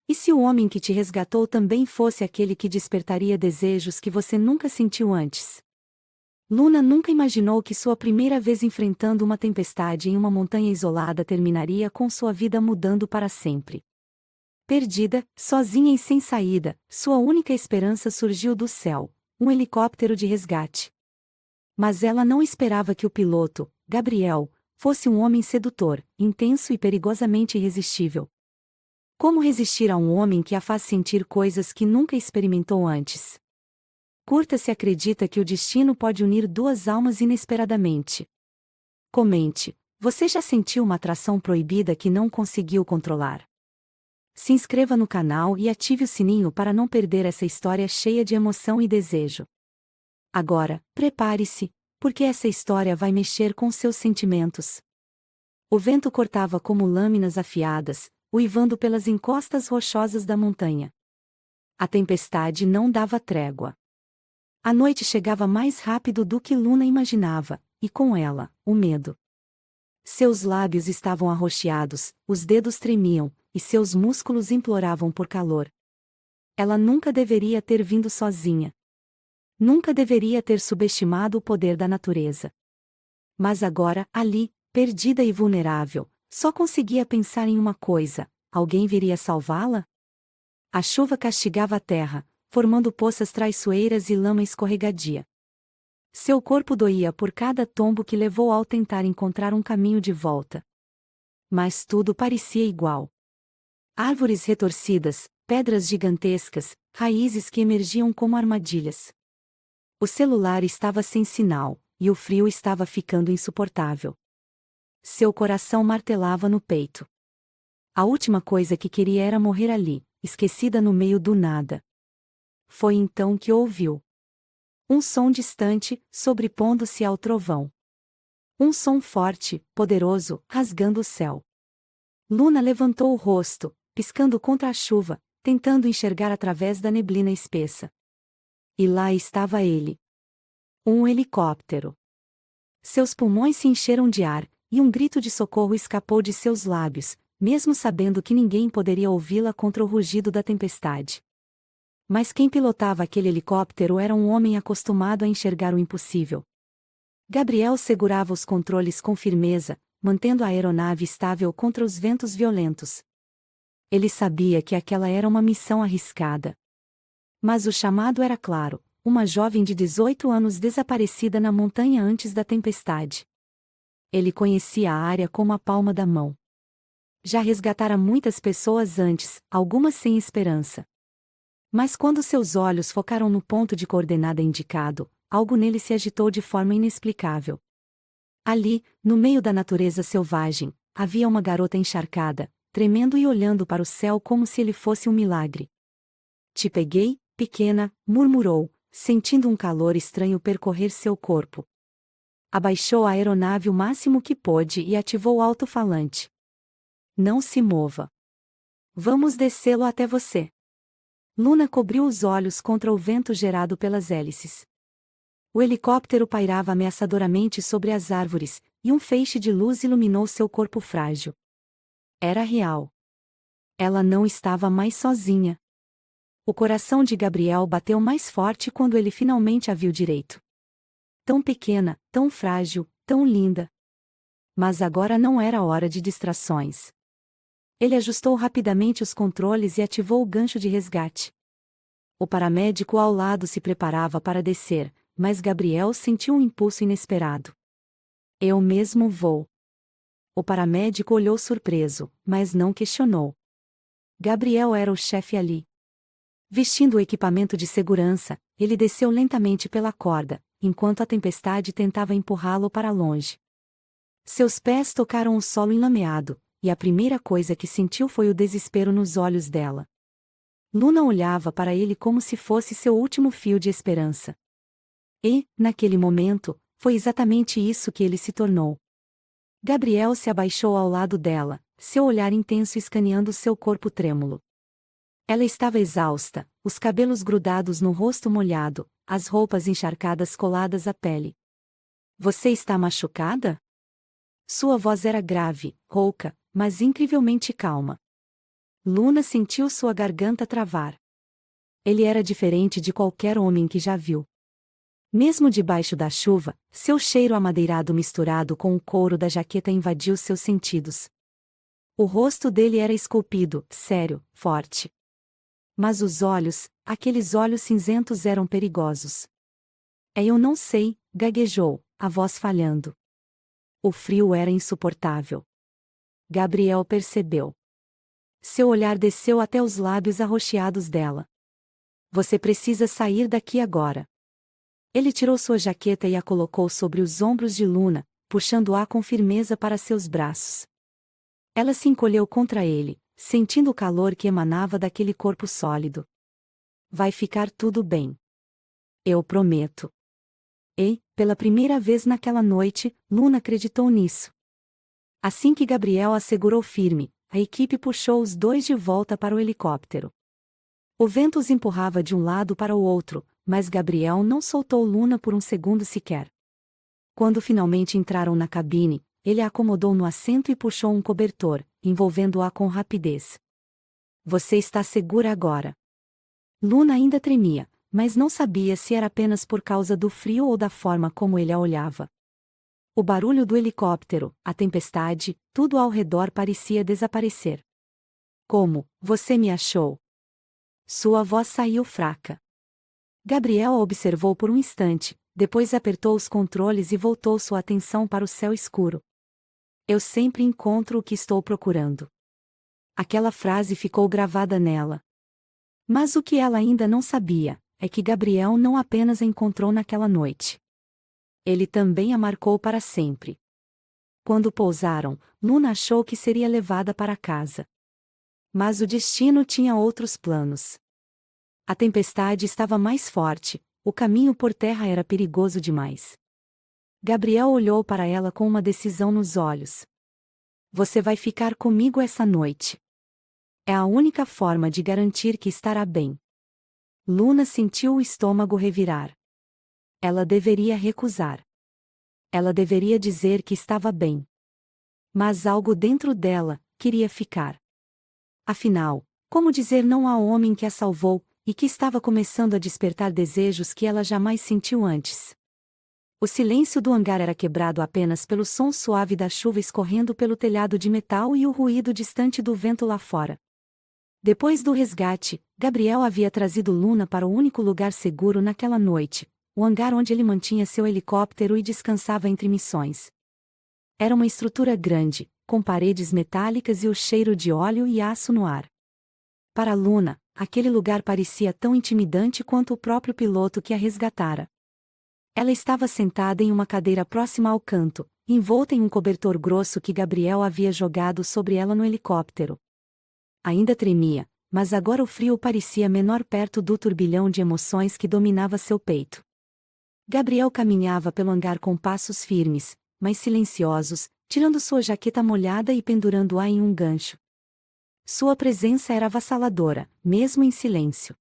E se o homem que te resgatou também fosse aquele que despertaria desejos que você nunca sentiu antes? Luna nunca imaginou que sua primeira vez enfrentando uma tempestade em uma montanha isolada terminaria com sua vida mudando para sempre. Perdida, sozinha e sem saída, sua única esperança surgiu do céu, um helicóptero de resgate. Mas ela não esperava que o piloto, Gabriel, fosse um homem sedutor, intenso e perigosamente irresistível. Como resistir a um homem que a faz sentir coisas que nunca experimentou antes? Curta se acredita que o destino pode unir duas almas inesperadamente. Comente: você já sentiu uma atração proibida que não conseguiu controlar? Se inscreva no canal e ative o sininho para não perder essa história cheia de emoção e desejo. Agora, prepare-se, porque essa história vai mexer com seus sentimentos. O vento cortava como lâminas afiadas, uivando pelas encostas rochosas da montanha. A tempestade não dava trégua. A noite chegava mais rápido do que Luna imaginava, e com ela, o medo. Seus lábios estavam arroxeados, os dedos tremiam, e seus músculos imploravam por calor. Ela nunca deveria ter vindo sozinha. Nunca deveria ter subestimado o poder da natureza. Mas agora, ali, perdida e vulnerável, só conseguia pensar em uma coisa: alguém viria salvá-la? A chuva castigava a terra, formando poças traiçoeiras e lama escorregadia. Seu corpo doía por cada tombo que levou ao tentar encontrar um caminho de volta. Mas tudo parecia igual. Árvores retorcidas, pedras gigantescas, raízes que emergiam como armadilhas. O celular estava sem sinal, e o frio estava ficando insuportável. Seu coração martelava no peito. A última coisa que queria era morrer ali, esquecida no meio do nada. Foi então que ouviu um som distante, sobrepondo-se ao trovão. Um som forte, poderoso, rasgando o céu. Luna levantou o rosto, piscando contra a chuva, tentando enxergar através da neblina espessa. E lá estava ele. Um helicóptero. Seus pulmões se encheram de ar, e um grito de socorro escapou de seus lábios, mesmo sabendo que ninguém poderia ouvi-la contra o rugido da tempestade. Mas quem pilotava aquele helicóptero era um homem acostumado a enxergar o impossível. Gabriel segurava os controles com firmeza, mantendo a aeronave estável contra os ventos violentos. Ele sabia que aquela era uma missão arriscada. Mas o chamado era claro: uma jovem de 18 anos desaparecida na montanha antes da tempestade. Ele conhecia a área como a palma da mão. Já resgatara muitas pessoas antes, algumas sem esperança. Mas quando seus olhos focaram no ponto de coordenada indicado, algo nele se agitou de forma inexplicável. Ali, no meio da natureza selvagem, havia uma garota encharcada, tremendo e olhando para o céu como se ele fosse um milagre. "Te peguei, pequena", murmurou, sentindo um calor estranho percorrer seu corpo. Abaixou a aeronave o máximo que pôde e ativou o alto-falante. "Não se mova. Vamos descê-lo até você." Luna cobriu os olhos contra o vento gerado pelas hélices. O helicóptero pairava ameaçadoramente sobre as árvores, e um feixe de luz iluminou seu corpo frágil. Era real. Ela não estava mais sozinha. O coração de Gabriel bateu mais forte quando ele finalmente a viu direito. Tão pequena, tão frágil, tão linda. Mas agora não era hora de distrações. Ele ajustou rapidamente os controles e ativou o gancho de resgate. O paramédico ao lado se preparava para descer, mas Gabriel sentiu um impulso inesperado. "Eu mesmo vou." O paramédico olhou surpreso, mas não questionou. Gabriel era o chefe ali. Vestindo o equipamento de segurança, ele desceu lentamente pela corda, enquanto a tempestade tentava empurrá-lo para longe. Seus pés tocaram o solo enlameado, e a primeira coisa que sentiu foi o desespero nos olhos dela. Luna olhava para ele como se fosse seu último fio de esperança. E, naquele momento, foi exatamente isso que ele se tornou. Gabriel se abaixou ao lado dela, seu olhar intenso escaneando seu corpo trêmulo. Ela estava exausta, os cabelos grudados no rosto molhado, as roupas encharcadas coladas à pele. "Você está machucada?" Sua voz era grave, rouca, mas incrivelmente calma. Luna sentiu sua garganta travar. Ele era diferente de qualquer homem que já viu. Mesmo debaixo da chuva, seu cheiro amadeirado misturado com o couro da jaqueta invadiu seus sentidos. O rosto dele era esculpido, sério, forte. Mas os olhos, aqueles olhos cinzentos eram perigosos. Eu não sei, gaguejou, a voz falhando. O frio era insuportável. Gabriel percebeu. Seu olhar desceu até os lábios arroxeados dela. Você precisa sair daqui agora. Ele tirou sua jaqueta e a colocou sobre os ombros de Luna, puxando-a com firmeza para seus braços. Ela se encolheu contra ele, sentindo o calor que emanava daquele corpo sólido. Vai ficar tudo bem. Eu prometo. E, pela primeira vez naquela noite, Luna acreditou nisso. Assim que Gabriel a segurou firme, a equipe puxou os dois de volta para o helicóptero. O vento os empurrava de um lado para o outro, mas Gabriel não soltou Luna por um segundo sequer. Quando finalmente entraram na cabine, ele a acomodou no assento e puxou um cobertor, envolvendo-a com rapidez. Você está segura agora. Luna ainda tremia, mas não sabia se era apenas por causa do frio ou da forma como ele a olhava. O barulho do helicóptero, a tempestade, tudo ao redor parecia desaparecer. Como, você me achou? Sua voz saiu fraca. Gabriel a observou por um instante, depois apertou os controles e voltou sua atenção para o céu escuro. Eu sempre encontro o que estou procurando. Aquela frase ficou gravada nela. Mas o que ela ainda não sabia é que Gabriel não apenas a encontrou naquela noite. Ele também a marcou para sempre. Quando pousaram, Luna achou que seria levada para casa. Mas o destino tinha outros planos. A tempestade estava mais forte, o caminho por terra era perigoso demais. Gabriel olhou para ela com uma decisão nos olhos. Você vai ficar comigo essa noite. É a única forma de garantir que estará bem. Luna sentiu o estômago revirar. Ela deveria recusar. Ela deveria dizer que estava bem. Mas algo dentro dela queria ficar. Afinal, como dizer não ao homem que a salvou e que estava começando a despertar desejos que ela jamais sentiu antes? O silêncio do hangar era quebrado apenas pelo som suave da chuva escorrendo pelo telhado de metal e o ruído distante do vento lá fora. Depois do resgate, Gabriel havia trazido Luna para o único lugar seguro naquela noite, o hangar onde ele mantinha seu helicóptero e descansava entre missões. Era uma estrutura grande, com paredes metálicas e o cheiro de óleo e aço no ar. Para Luna, aquele lugar parecia tão intimidante quanto o próprio piloto que a resgatara. Ela estava sentada em uma cadeira próxima ao canto, envolta em um cobertor grosso que Gabriel havia jogado sobre ela no helicóptero. Ainda tremia, mas agora o frio parecia menor perto do turbilhão de emoções que dominava seu peito. Gabriel caminhava pelo hangar com passos firmes, mas silenciosos, tirando sua jaqueta molhada e pendurando-a em um gancho. Sua presença era avassaladora, mesmo em silêncio.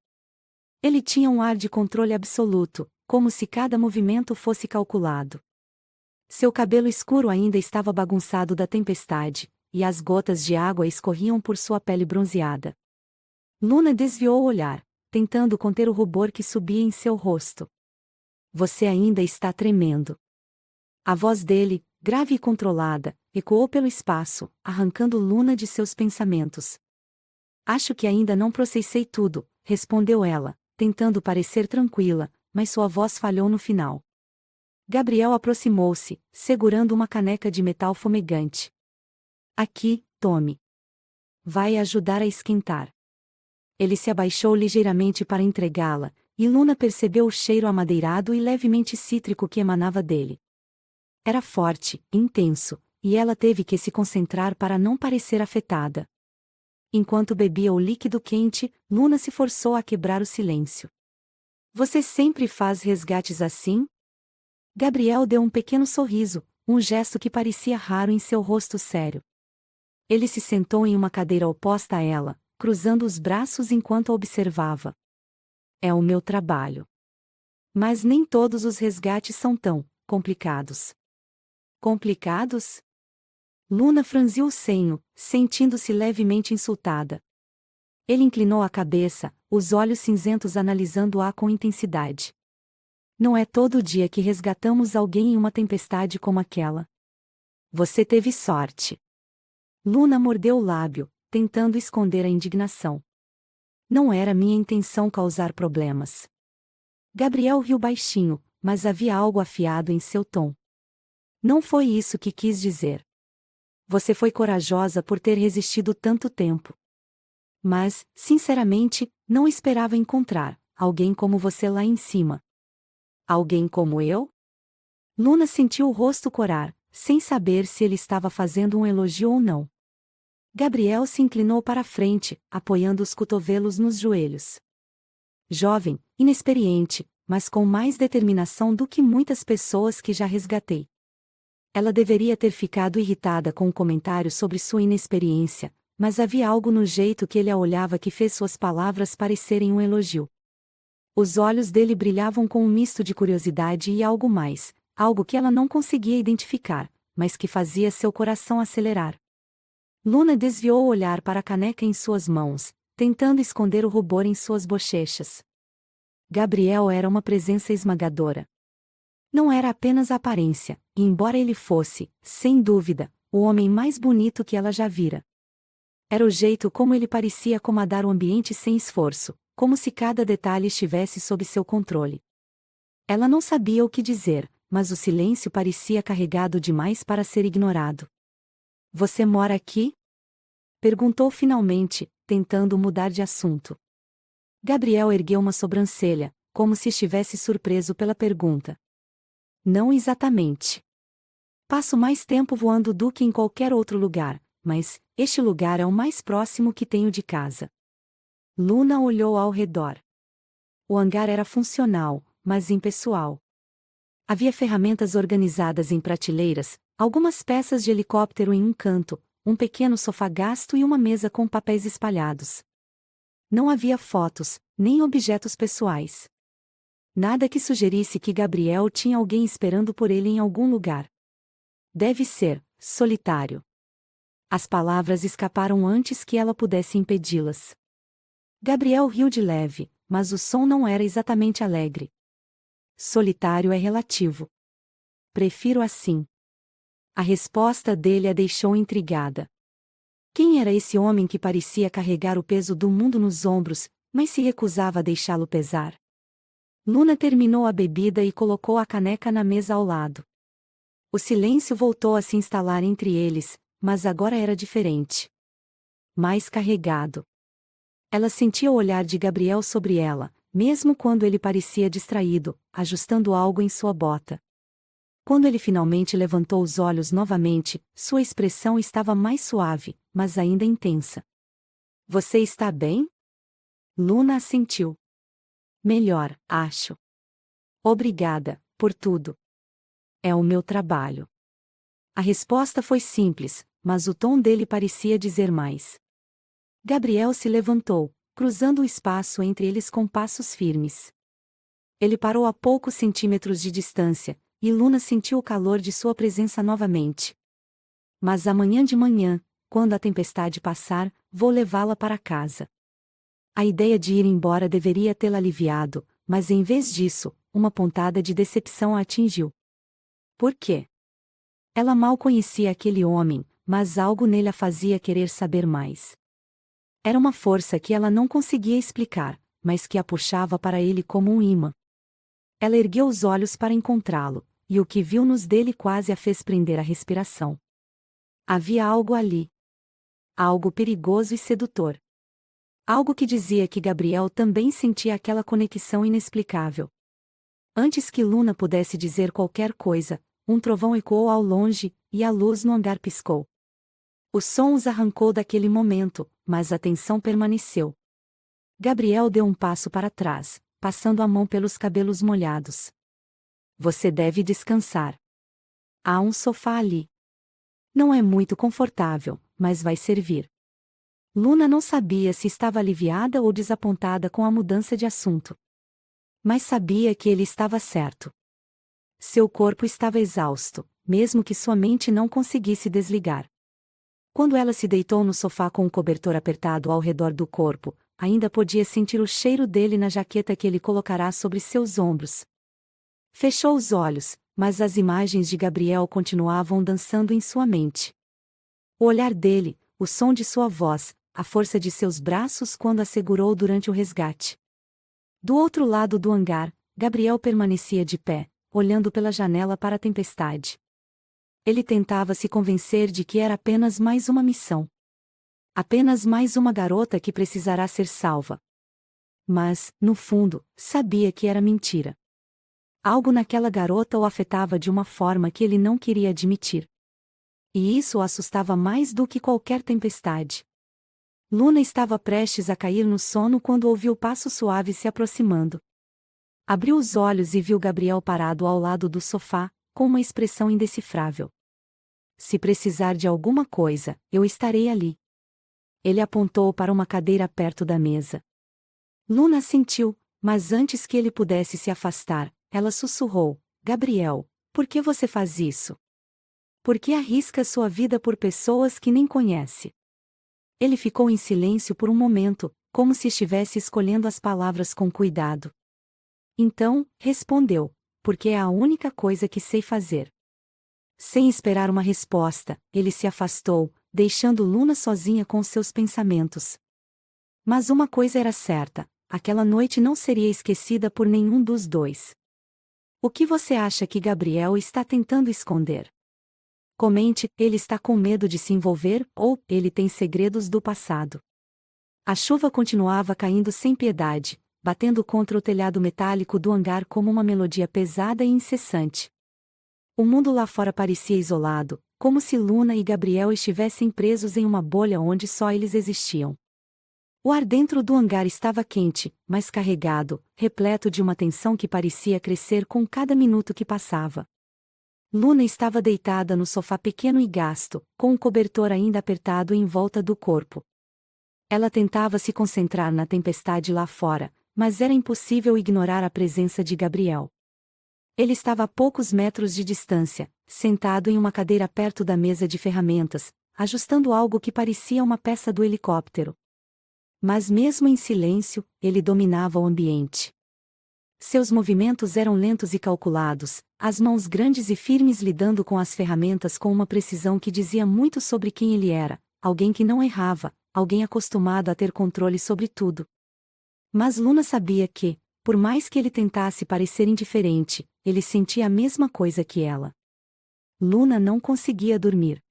Ele tinha um ar de controle absoluto, como se cada movimento fosse calculado. Seu cabelo escuro ainda estava bagunçado da tempestade, e as gotas de água escorriam por sua pele bronzeada. Luna desviou o olhar, tentando conter o rubor que subia em seu rosto. Você ainda está tremendo. A voz dele, grave e controlada, ecoou pelo espaço, arrancando Luna de seus pensamentos. Acho que ainda não processei tudo, respondeu ela, tentando parecer tranquila, mas sua voz falhou no final. Gabriel aproximou-se, segurando uma caneca de metal fumegante. Aqui, tome. Vai ajudar a esquentar. Ele se abaixou ligeiramente para entregá-la, e Luna percebeu o cheiro amadeirado e levemente cítrico que emanava dele. Era forte, intenso, e ela teve que se concentrar para não parecer afetada. Enquanto bebia o líquido quente, Luna se forçou a quebrar o silêncio. Você sempre faz resgates assim? Gabriel deu um pequeno sorriso, um gesto que parecia raro em seu rosto sério. Ele se sentou em uma cadeira oposta a ela, cruzando os braços enquanto a observava. É o meu trabalho. Mas nem todos os resgates são tão complicados. Complicados? Luna franziu o senho, sentindo-se levemente insultada. Ele inclinou a cabeça, os olhos cinzentos analisando-a com intensidade. Não é todo dia que resgatamos alguém em uma tempestade como aquela. Você teve sorte. Luna mordeu o lábio, tentando esconder a indignação. Não era minha intenção causar problemas. Gabriel riu baixinho, mas havia algo afiado em seu tom. Não foi isso que quis dizer. Você foi corajosa por ter resistido tanto tempo. Mas, sinceramente, não esperava encontrar alguém como você lá em cima. Alguém como eu? Luna sentiu o rosto corar, sem saber se ele estava fazendo um elogio ou não. Gabriel se inclinou para a frente, apoiando os cotovelos nos joelhos. Jovem, inexperiente, mas com mais determinação do que muitas pessoas que já resgatei. Ela deveria ter ficado irritada com o comentário sobre sua inexperiência, mas havia algo no jeito que ele a olhava que fez suas palavras parecerem um elogio. Os olhos dele brilhavam com um misto de curiosidade e algo mais, algo que ela não conseguia identificar, mas que fazia seu coração acelerar. Luna desviou o olhar para a caneca em suas mãos, tentando esconder o rubor em suas bochechas. Gabriel era uma presença esmagadora. Não era apenas a aparência, e embora ele fosse, sem dúvida, o homem mais bonito que ela já vira. Era o jeito como ele parecia comandar o ambiente sem esforço, como se cada detalhe estivesse sob seu controle. Ela não sabia o que dizer, mas o silêncio parecia carregado demais para ser ignorado. Você mora aqui? Perguntou finalmente, tentando mudar de assunto. Gabriel ergueu uma sobrancelha, como se estivesse surpreso pela pergunta. Não exatamente. Passo mais tempo voando do que em qualquer outro lugar, mas este lugar é o mais próximo que tenho de casa. Luna olhou ao redor. O hangar era funcional, mas impessoal. Havia ferramentas organizadas em prateleiras, algumas peças de helicóptero em um canto, um pequeno sofá gasto e uma mesa com papéis espalhados. Não havia fotos, nem objetos pessoais. Nada que sugerisse que Gabriel tinha alguém esperando por ele em algum lugar. Deve ser solitário. As palavras escaparam antes que ela pudesse impedi-las. Gabriel riu de leve, mas o som não era exatamente alegre. Solitário é relativo. Prefiro assim. A resposta dele a deixou intrigada. Quem era esse homem que parecia carregar o peso do mundo nos ombros, mas se recusava a deixá-lo pesar? Luna terminou a bebida e colocou a caneca na mesa ao lado. O silêncio voltou a se instalar entre eles, mas agora era diferente. Mais carregado. Ela sentia o olhar de Gabriel sobre ela, mesmo quando ele parecia distraído, ajustando algo em sua bota. Quando ele finalmente levantou os olhos novamente, sua expressão estava mais suave, mas ainda intensa. Você está bem? Luna assentiu. Melhor, acho. Obrigada, por tudo. É o meu trabalho. A resposta foi simples, mas o tom dele parecia dizer mais. Gabriel se levantou, cruzando o espaço entre eles com passos firmes. Ele parou a poucos centímetros de distância, e Luna sentiu o calor de sua presença novamente. Mas amanhã de manhã, quando a tempestade passar, vou levá-la para casa. A ideia de ir embora deveria tê-la aliviado, mas em vez disso, uma pontada de decepção a atingiu. Por quê? Ela mal conhecia aquele homem, mas algo nele a fazia querer saber mais. Era uma força que ela não conseguia explicar, mas que a puxava para ele como um imã. Ela ergueu os olhos para encontrá-lo, e o que viu nos dele quase a fez prender a respiração. Havia algo ali. Algo perigoso e sedutor. Algo que dizia que Gabriel também sentia aquela conexão inexplicável. Antes que Luna pudesse dizer qualquer coisa, um trovão ecoou ao longe, e a luz no hangar piscou. O som os arrancou daquele momento, mas a tensão permaneceu. Gabriel deu um passo para trás, passando a mão pelos cabelos molhados. Você deve descansar. Há um sofá ali. Não é muito confortável, mas vai servir. Luna não sabia se estava aliviada ou desapontada com a mudança de assunto. Mas sabia que ele estava certo. Seu corpo estava exausto, mesmo que sua mente não conseguisse desligar. Quando ela se deitou no sofá com o cobertor apertado ao redor do corpo, ainda podia sentir o cheiro dele na jaqueta que ele colocará sobre seus ombros. Fechou os olhos, mas as imagens de Gabriel continuavam dançando em sua mente. O olhar dele, o som de sua voz, a força de seus braços quando a segurou durante o resgate. Do outro lado do hangar, Gabriel permanecia de pé, olhando pela janela para a tempestade. Ele tentava se convencer de que era apenas mais uma missão. Apenas mais uma garota que precisará ser salva. Mas, no fundo, sabia que era mentira. Algo naquela garota o afetava de uma forma que ele não queria admitir. E isso o assustava mais do que qualquer tempestade. Luna estava prestes a cair no sono quando ouviu passos suaves se aproximando. Abriu os olhos e viu Gabriel parado ao lado do sofá, com uma expressão indecifrável. Se precisar de alguma coisa, eu estarei ali. Ele apontou para uma cadeira perto da mesa. Luna assentiu, mas antes que ele pudesse se afastar, ela sussurrou: Gabriel, por que você faz isso? Por que arrisca sua vida por pessoas que nem conhece? Ele ficou em silêncio por um momento, como se estivesse escolhendo as palavras com cuidado. Então, respondeu: porque é a única coisa que sei fazer. Sem esperar uma resposta, ele se afastou, deixando Luna sozinha com seus pensamentos. Mas uma coisa era certa: aquela noite não seria esquecida por nenhum dos dois. O que você acha que Gabriel está tentando esconder? Comente: ele está com medo de se envolver ou ele tem segredos do passado. A chuva continuava caindo sem piedade, batendo contra o telhado metálico do hangar como uma melodia pesada e incessante. O mundo lá fora parecia isolado, como se Luna e Gabriel estivessem presos em uma bolha onde só eles existiam. O ar dentro do hangar estava quente, mas carregado, repleto de uma tensão que parecia crescer com cada minuto que passava. Luna estava deitada no sofá pequeno e gasto, com o cobertor ainda apertado em volta do corpo. Ela tentava se concentrar na tempestade lá fora, mas era impossível ignorar a presença de Gabriel. Ele estava a poucos metros de distância, sentado em uma cadeira perto da mesa de ferramentas, ajustando algo que parecia uma peça do helicóptero. Mas mesmo em silêncio, ele dominava o ambiente. Seus movimentos eram lentos e calculados, as mãos grandes e firmes lidando com as ferramentas com uma precisão que dizia muito sobre quem ele era, alguém que não errava, alguém acostumado a ter controle sobre tudo. Mas Luna sabia que, por mais que ele tentasse parecer indiferente, ele sentia a mesma coisa que ela. Luna não conseguia dormir.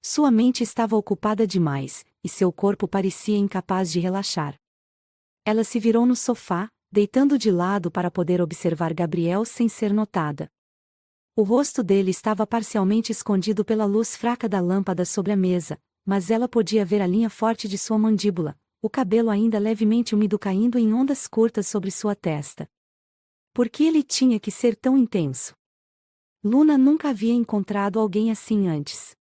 Sua mente estava ocupada demais, e seu corpo parecia incapaz de relaxar. Ela se virou no sofá, deitando de lado para poder observar Gabriel sem ser notada. O rosto dele estava parcialmente escondido pela luz fraca da lâmpada sobre a mesa, mas ela podia ver a linha forte de sua mandíbula, o cabelo ainda levemente úmido caindo em ondas curtas sobre sua testa. Por que ele tinha que ser tão intenso? Luna nunca havia encontrado alguém assim antes.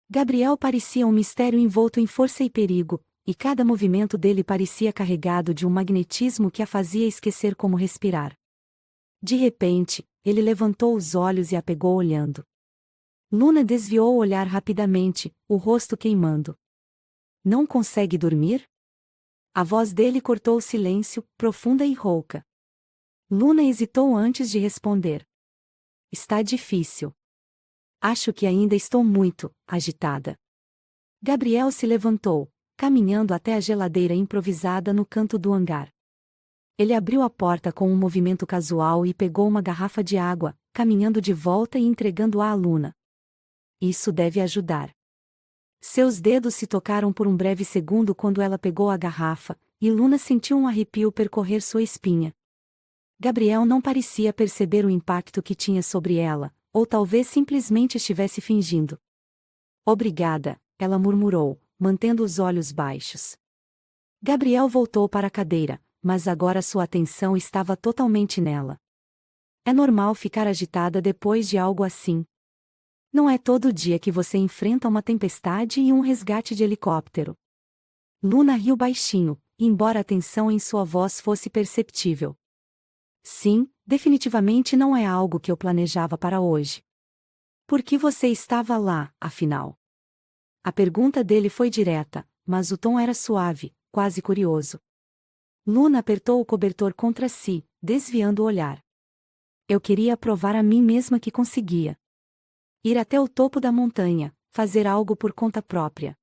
Gabriel parecia um mistério envolto em força e perigo, e cada movimento dele parecia carregado de um magnetismo que a fazia esquecer como respirar. De repente, ele levantou os olhos e a pegou olhando. Luna desviou o olhar rapidamente, o rosto queimando. Não consegue dormir? A voz dele cortou o silêncio, profunda e rouca. Luna hesitou antes de responder. Está difícil. Acho que ainda estou muito agitada. Gabriel se levantou, caminhando até a geladeira improvisada no canto do hangar. Ele abriu a porta com um movimento casual e pegou uma garrafa de água, caminhando de volta e entregando-a à Luna. Isso deve ajudar. Seus dedos se tocaram por um breve segundo quando ela pegou a garrafa, e Luna sentiu um arrepio percorrer sua espinha. Gabriel não parecia perceber o impacto que tinha sobre ela, ou talvez simplesmente estivesse fingindo. Obrigada, ela murmurou, mantendo os olhos baixos. Gabriel voltou para a cadeira, mas agora sua atenção estava totalmente nela. É normal ficar agitada depois de algo assim. Não é todo dia que você enfrenta uma tempestade e um resgate de helicóptero. Luna riu baixinho, embora a tensão em sua voz fosse perceptível. Sim, definitivamente não é algo que eu planejava para hoje. Por que você estava lá, afinal? A pergunta dele foi direta, mas o tom era suave, quase curioso. Luna apertou o cobertor contra si, desviando o olhar. Eu queria provar a mim mesma que conseguia. Ir até o topo da montanha, fazer algo por conta própria.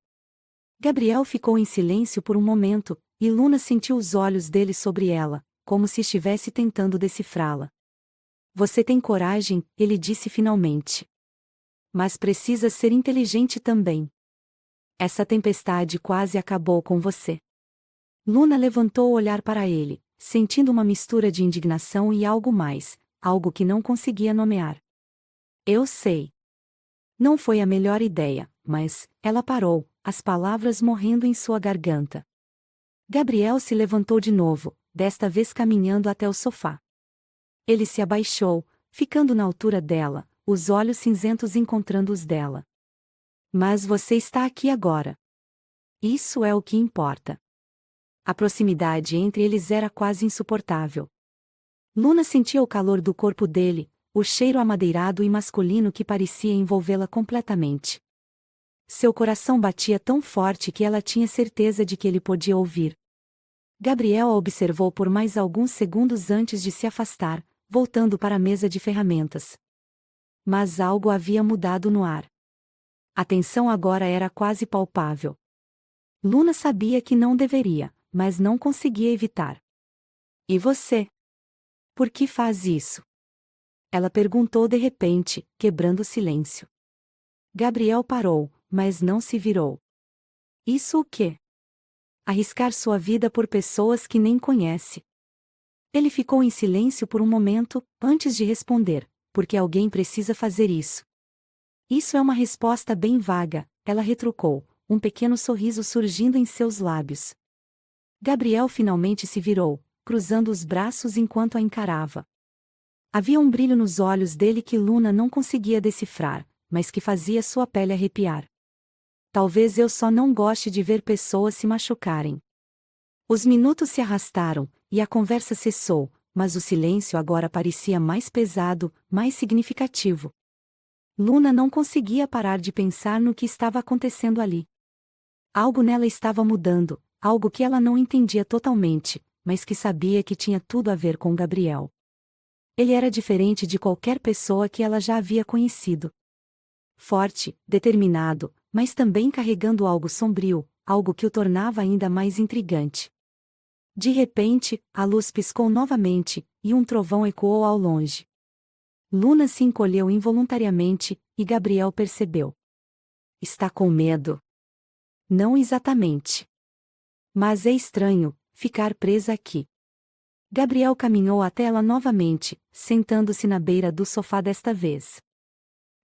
Gabriel ficou em silêncio por um momento, e Luna sentiu os olhos dele sobre ela, como se estivesse tentando decifrá-la. Você tem coragem, ele disse finalmente. Mas precisa ser inteligente também. Essa tempestade quase acabou com você. Luna levantou o olhar para ele, sentindo uma mistura de indignação e algo mais, algo que não conseguia nomear. Eu sei. Não foi a melhor ideia, mas, ela parou, as palavras morrendo em sua garganta. Gabriel se levantou de novo, desta vez caminhando até o sofá. Ele se abaixou, ficando na altura dela, os olhos cinzentos encontrando os dela. Mas você está aqui agora. Isso é o que importa. A proximidade entre eles era quase insuportável. Luna sentia o calor do corpo dele, o cheiro amadeirado e masculino que parecia envolvê-la completamente. Seu coração batia tão forte que ela tinha certeza de que ele podia ouvir. Gabriel a observou por mais alguns segundos antes de se afastar, voltando para a mesa de ferramentas. Mas algo havia mudado no ar. A tensão agora era quase palpável. Luna sabia que não deveria, mas não conseguia evitar. E você? Por que faz isso? Ela perguntou de repente, quebrando o silêncio. Gabriel parou, mas não se virou. Isso o quê? Arriscar sua vida por pessoas que nem conhece. Ele ficou em silêncio por um momento, antes de responder, porque alguém precisa fazer isso. Isso é uma resposta bem vaga, ela retrucou, um pequeno sorriso surgindo em seus lábios. Gabriel finalmente se virou, cruzando os braços enquanto a encarava. Havia um brilho nos olhos dele que Luna não conseguia decifrar, mas que fazia sua pele arrepiar. Talvez eu só não goste de ver pessoas se machucarem. Os minutos se arrastaram, e a conversa cessou, mas o silêncio agora parecia mais pesado, mais significativo. Luna não conseguia parar de pensar no que estava acontecendo ali. Algo nela estava mudando, algo que ela não entendia totalmente, mas que sabia que tinha tudo a ver com Gabriel. Ele era diferente de qualquer pessoa que ela já havia conhecido. Forte, determinado, mas também carregando algo sombrio, algo que o tornava ainda mais intrigante. De repente, a luz piscou novamente, e um trovão ecoou ao longe. Luna se encolheu involuntariamente, e Gabriel percebeu. Está com medo. Não exatamente. Mas é estranho, ficar presa aqui. Gabriel caminhou até ela novamente, sentando-se na beira do sofá desta vez.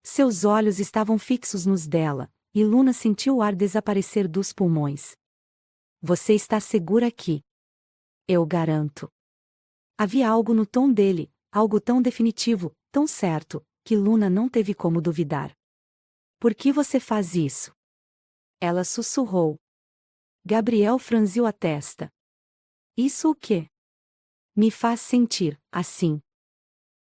Seus olhos estavam fixos nos dela, e Luna sentiu o ar desaparecer dos pulmões. Você está segura aqui. Eu garanto. Havia algo no tom dele, algo tão definitivo, tão certo, que Luna não teve como duvidar. Por que você faz isso? Ela sussurrou. Gabriel franziu a testa. Isso o quê? Me faz sentir, assim.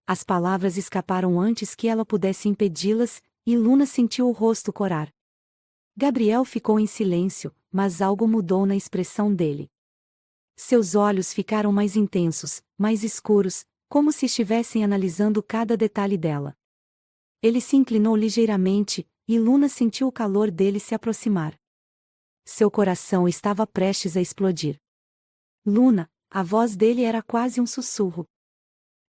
As palavras escaparam antes que ela pudesse impedi-las, e Luna sentiu o rosto corar. Gabriel ficou em silêncio, mas algo mudou na expressão dele. Seus olhos ficaram mais intensos, mais escuros, como se estivessem analisando cada detalhe dela. Ele se inclinou ligeiramente, e Luna sentiu o calor dele se aproximar. Seu coração estava prestes a explodir. Luna, a voz dele era quase um sussurro.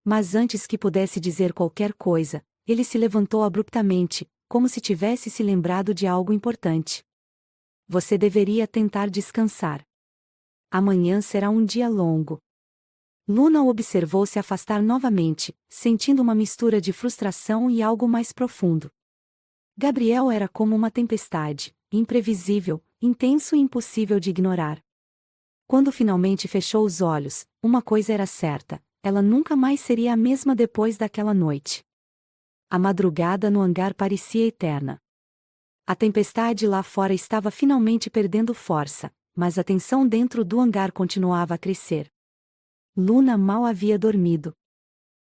Mas antes que pudesse dizer qualquer coisa, ele se levantou abruptamente, como se tivesse se lembrado de algo importante. Você deveria tentar descansar. Amanhã será um dia longo. Luna o observou se afastar novamente, sentindo uma mistura de frustração e algo mais profundo. Gabriel era como uma tempestade, imprevisível, intenso e impossível de ignorar. Quando finalmente fechou os olhos, uma coisa era certa: ela nunca mais seria a mesma depois daquela noite. A madrugada no hangar parecia eterna. A tempestade lá fora estava finalmente perdendo força, mas a tensão dentro do hangar continuava a crescer. Luna mal havia dormido.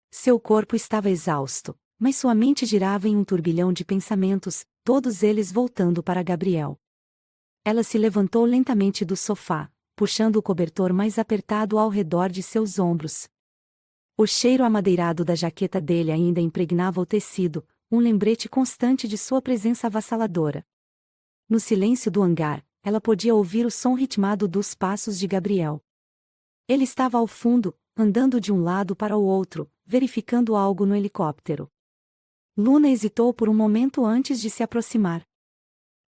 Seu corpo estava exausto, mas sua mente girava em um turbilhão de pensamentos, todos eles voltando para Gabriel. Ela se levantou lentamente do sofá, puxando o cobertor mais apertado ao redor de seus ombros. O cheiro amadeirado da jaqueta dele ainda impregnava o tecido, um lembrete constante de sua presença avassaladora. No silêncio do hangar, ela podia ouvir o som ritmado dos passos de Gabriel. Ele estava ao fundo, andando de um lado para o outro, verificando algo no helicóptero. Luna hesitou por um momento antes de se aproximar.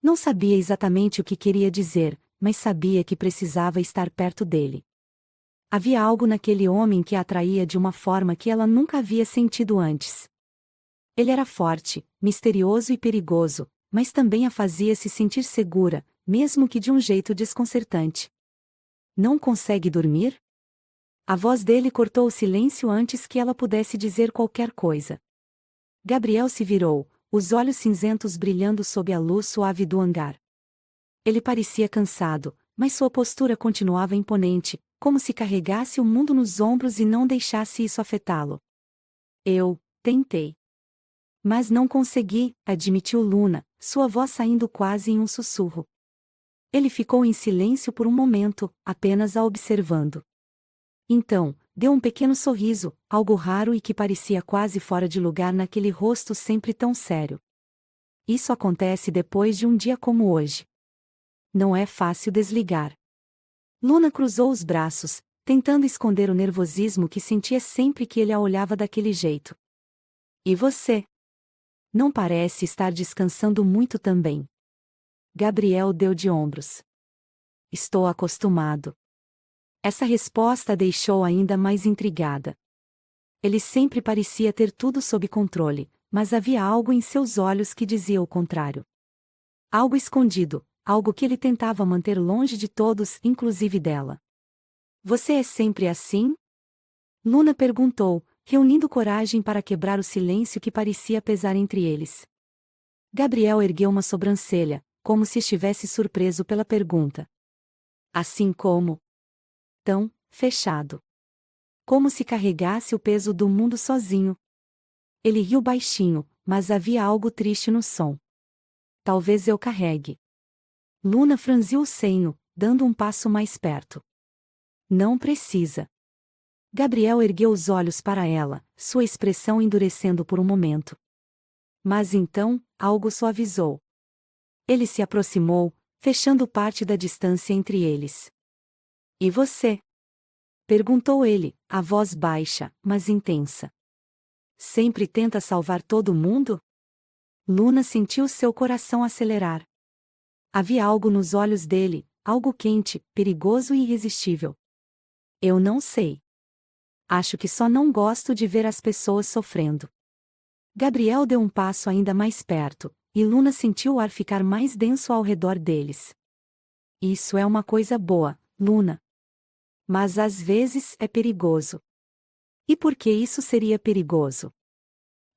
Não sabia exatamente o que queria dizer, mas sabia que precisava estar perto dele. Havia algo naquele homem que a atraía de uma forma que ela nunca havia sentido antes. Ele era forte, misterioso e perigoso, mas também a fazia se sentir segura, mesmo que de um jeito desconcertante. Não consegue dormir? A voz dele cortou o silêncio antes que ela pudesse dizer qualquer coisa. Gabriel se virou, os olhos cinzentos brilhando sob a luz suave do hangar. Ele parecia cansado, mas sua postura continuava imponente, como se carregasse o mundo nos ombros e não deixasse isso afetá-lo. Eu tentei. Mas não consegui, admitiu Luna, sua voz saindo quase em um sussurro. Ele ficou em silêncio por um momento, apenas a observando. Então, deu um pequeno sorriso, algo raro e que parecia quase fora de lugar naquele rosto sempre tão sério. Isso acontece depois de um dia como hoje. Não é fácil desligar. Luna cruzou os braços, tentando esconder o nervosismo que sentia sempre que ele a olhava daquele jeito. E você? Não parece estar descansando muito também. Gabriel deu de ombros. Estou acostumado. Essa resposta a deixou ainda mais intrigada. Ele sempre parecia ter tudo sob controle, mas havia algo em seus olhos que dizia o contrário. Algo escondido, algo que ele tentava manter longe de todos, inclusive dela. Você é sempre assim? Luna perguntou, reunindo coragem para quebrar o silêncio que parecia pesar entre eles. Gabriel ergueu uma sobrancelha, como se estivesse surpreso pela pergunta. Assim como? Tão fechado. Como se carregasse o peso do mundo sozinho. Ele riu baixinho, mas havia algo triste no som. Talvez eu carregue. Luna franziu o senho, dando um passo mais perto. Não precisa. Gabriel ergueu os olhos para ela, sua expressão endurecendo por um momento. Mas então, algo suavizou. Ele se aproximou, fechando parte da distância entre eles. E você? Perguntou ele, a voz baixa, mas intensa. Sempre tenta salvar todo mundo? Luna sentiu seu coração acelerar. Havia algo nos olhos dele, algo quente, perigoso e irresistível. Eu não sei. Acho que só não gosto de ver as pessoas sofrendo. Gabriel deu um passo ainda mais perto, e Luna sentiu o ar ficar mais denso ao redor deles. Isso é uma coisa boa, Luna. Mas às vezes é perigoso. E por que isso seria perigoso?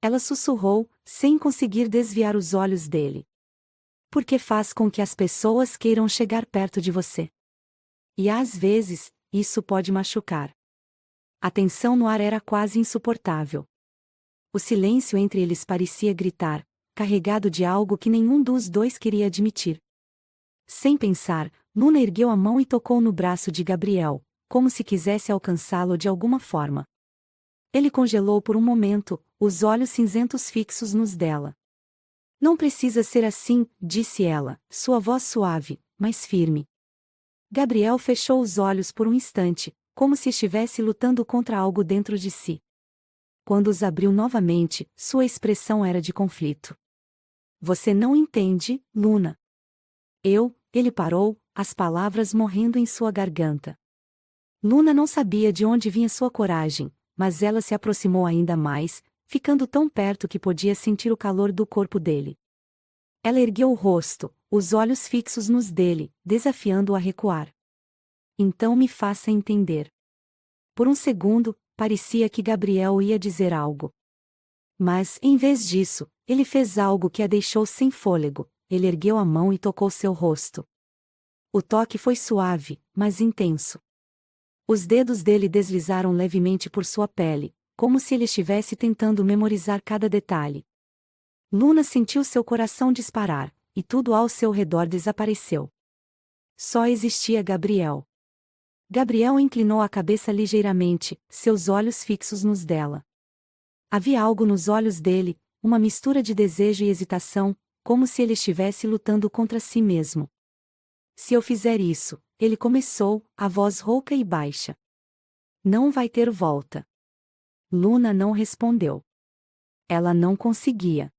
Ela sussurrou, sem conseguir desviar os olhos dele. Porque faz com que as pessoas queiram chegar perto de você. E às vezes, isso pode machucar. A tensão no ar era quase insuportável. O silêncio entre eles parecia gritar, carregado de algo que nenhum dos dois queria admitir. Sem pensar, Luna ergueu a mão e tocou no braço de Gabriel, como se quisesse alcançá-lo de alguma forma. Ele congelou por um momento, os olhos cinzentos fixos nos dela. Não precisa ser assim, disse ela, sua voz suave, mas firme. Gabriel fechou os olhos por um instante, como se estivesse lutando contra algo dentro de si. Quando os abriu novamente, sua expressão era de conflito. Você não entende, Luna. Ele parou, as palavras morrendo em sua garganta. Luna não sabia de onde vinha sua coragem, mas ela se aproximou ainda mais, ficando tão perto que podia sentir o calor do corpo dele. Ela ergueu o rosto, os olhos fixos nos dele, desafiando-o a recuar. Então me faça entender. Por um segundo, parecia que Gabriel ia dizer algo. Mas, em vez disso, ele fez algo que a deixou sem fôlego, ele ergueu a mão e tocou seu rosto. O toque foi suave, mas intenso. Os dedos dele deslizaram levemente por sua pele, como se ele estivesse tentando memorizar cada detalhe. Luna sentiu seu coração disparar, e tudo ao seu redor desapareceu. Só existia Gabriel. Gabriel inclinou a cabeça ligeiramente, seus olhos fixos nos dela. Havia algo nos olhos dele, uma mistura de desejo e hesitação, como se ele estivesse lutando contra si mesmo. Se eu fizer isso, ele começou, a voz rouca e baixa. Não vai ter volta. Luna não respondeu. Ela não conseguia.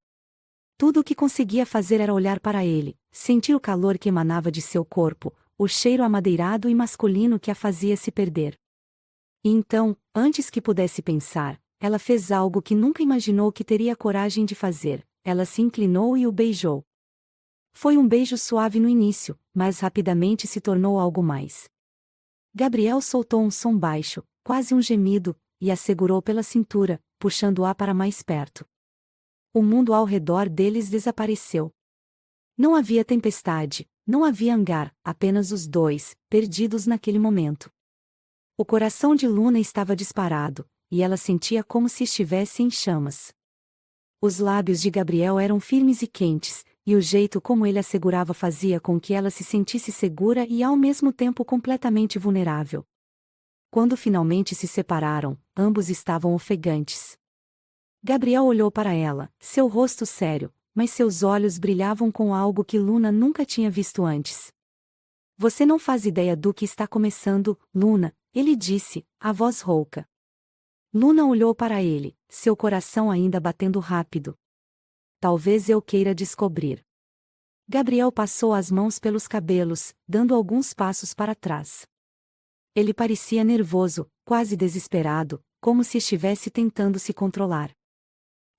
Tudo o que conseguia fazer era olhar para ele, sentir o calor que emanava de seu corpo, o cheiro amadeirado e masculino que a fazia se perder. E então, antes que pudesse pensar, ela fez algo que nunca imaginou que teria coragem de fazer, ela se inclinou e o beijou. Foi um beijo suave no início, mas rapidamente se tornou algo mais. Gabriel soltou um som baixo, quase um gemido, e a segurou pela cintura, puxando-a para mais perto. O mundo ao redor deles desapareceu. Não havia tempestade, não havia hangar, apenas os dois, perdidos naquele momento. O coração de Luna estava disparado, e ela sentia como se estivesse em chamas. Os lábios de Gabriel eram firmes e quentes, e o jeito como ele a segurava fazia com que ela se sentisse segura e ao mesmo tempo completamente vulnerável. Quando finalmente se separaram, ambos estavam ofegantes. Gabriel olhou para ela, seu rosto sério, mas seus olhos brilhavam com algo que Luna nunca tinha visto antes. Você não faz ideia do que está começando, Luna, ele disse, a voz rouca. Luna olhou para ele, seu coração ainda batendo rápido. Talvez eu queira descobrir. Gabriel passou as mãos pelos cabelos, dando alguns passos para trás. Ele parecia nervoso, quase desesperado, como se estivesse tentando se controlar.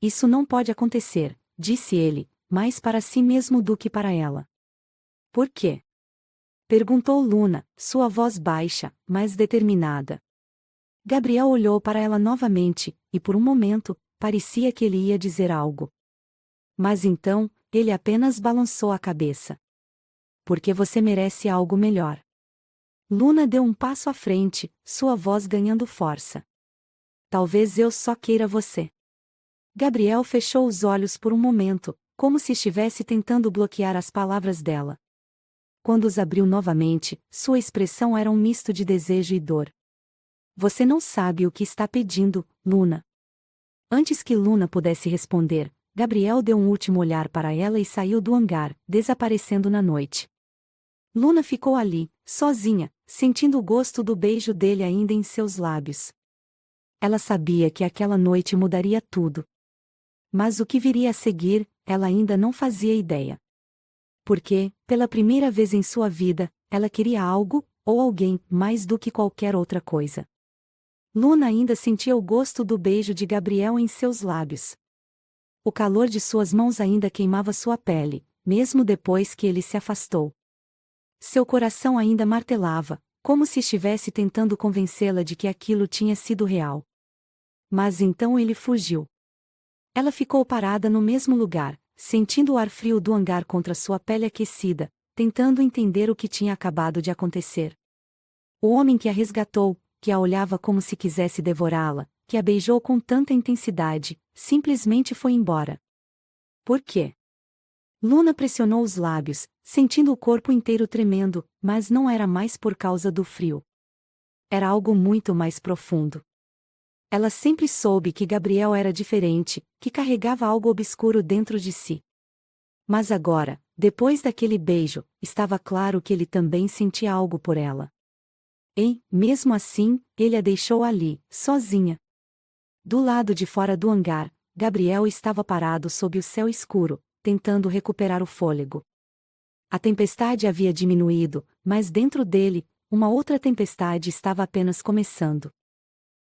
Isso não pode acontecer, disse ele, mais para si mesmo do que para ela. Por quê? Perguntou Luna, sua voz baixa, mas determinada. Gabriel olhou para ela novamente, e por um momento, parecia que ele ia dizer algo. Mas então, ele apenas balançou a cabeça. Porque você merece algo melhor. Luna deu um passo à frente, sua voz ganhando força. Talvez eu só queira você. Gabriel fechou os olhos por um momento, como se estivesse tentando bloquear as palavras dela. Quando os abriu novamente, sua expressão era um misto de desejo e dor. Você não sabe o que está pedindo, Luna. Antes que Luna pudesse responder, Gabriel deu um último olhar para ela e saiu do hangar, desaparecendo na noite. Luna ficou ali, sozinha, sentindo o gosto do beijo dele ainda em seus lábios. Ela sabia que aquela noite mudaria tudo. Mas o que viria a seguir, ela ainda não fazia ideia. Porque, pela primeira vez em sua vida, ela queria algo, ou alguém, mais do que qualquer outra coisa. Luna ainda sentia o gosto do beijo de Gabriel em seus lábios. O calor de suas mãos ainda queimava sua pele, mesmo depois que ele se afastou. Seu coração ainda martelava, como se estivesse tentando convencê-la de que aquilo tinha sido real. Mas então ele fugiu. Ela ficou parada no mesmo lugar, sentindo o ar frio do hangar contra sua pele aquecida, tentando entender o que tinha acabado de acontecer. O homem que a resgatou, que a olhava como se quisesse devorá-la, que a beijou com tanta intensidade, simplesmente foi embora. Por quê? Luna pressionou os lábios, sentindo o corpo inteiro tremendo, mas não era mais por causa do frio. Era algo muito mais profundo. Ela sempre soube que Gabriel era diferente, que carregava algo obscuro dentro de si. Mas agora, depois daquele beijo, estava claro que ele também sentia algo por ela. E, mesmo assim, ele a deixou ali, sozinha. Do lado de fora do hangar, Gabriel estava parado sob o céu escuro, tentando recuperar o fôlego. A tempestade havia diminuído, mas dentro dele, uma outra tempestade estava apenas começando.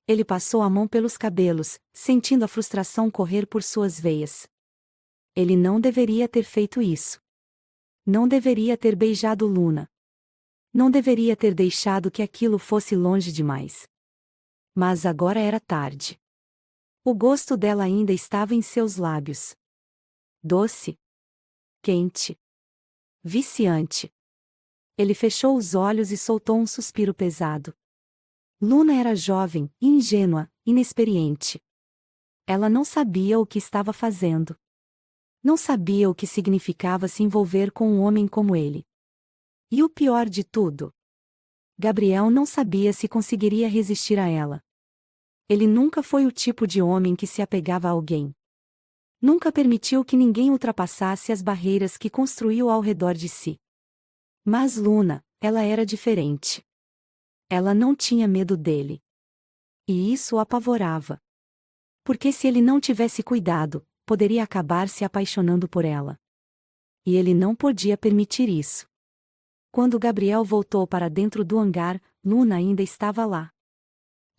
Ele passou a mão pelos cabelos, sentindo a frustração correr por suas veias. Ele não deveria ter feito isso. Não deveria ter beijado Luna. Não deveria ter deixado que aquilo fosse longe demais. Mas agora era tarde. O gosto dela ainda estava em seus lábios. Doce. Quente. Viciante. Ele fechou os olhos e soltou um suspiro pesado. Luna era jovem, ingênua, inexperiente. Ela não sabia o que estava fazendo. Não sabia o que significava se envolver com um homem como ele. E o pior de tudo, Gabriel não sabia se conseguiria resistir a ela. Ele nunca foi o tipo de homem que se apegava a alguém. Nunca permitiu que ninguém ultrapassasse as barreiras que construiu ao redor de si. Mas Luna, ela era diferente. Ela não tinha medo dele. E isso o apavorava. Porque se ele não tivesse cuidado, poderia acabar se apaixonando por ela. E ele não podia permitir isso. Quando Gabriel voltou para dentro do hangar, Luna ainda estava lá.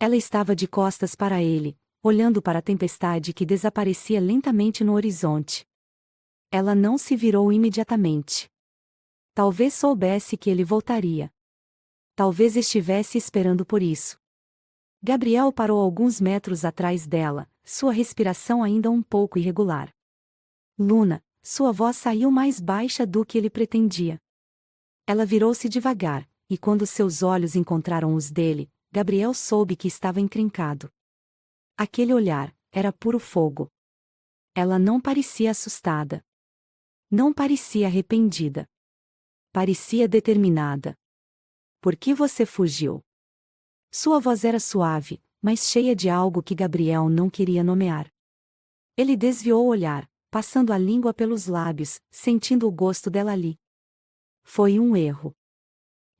Ela estava de costas para ele, olhando para a tempestade que desaparecia lentamente no horizonte. Ela não se virou imediatamente. Talvez soubesse que ele voltaria. Talvez estivesse esperando por isso. Gabriel parou alguns metros atrás dela, sua respiração ainda um pouco irregular. Luna, sua voz saiu mais baixa do que ele pretendia. Ela virou-se devagar, e quando seus olhos encontraram os dele, Gabriel soube que estava encrencado. Aquele olhar era puro fogo. Ela não parecia assustada. Não parecia arrependida. Parecia determinada. Por que você fugiu? Sua voz era suave, mas cheia de algo que Gabriel não queria nomear. Ele desviou o olhar, passando a língua pelos lábios, sentindo o gosto dela ali. Foi um erro.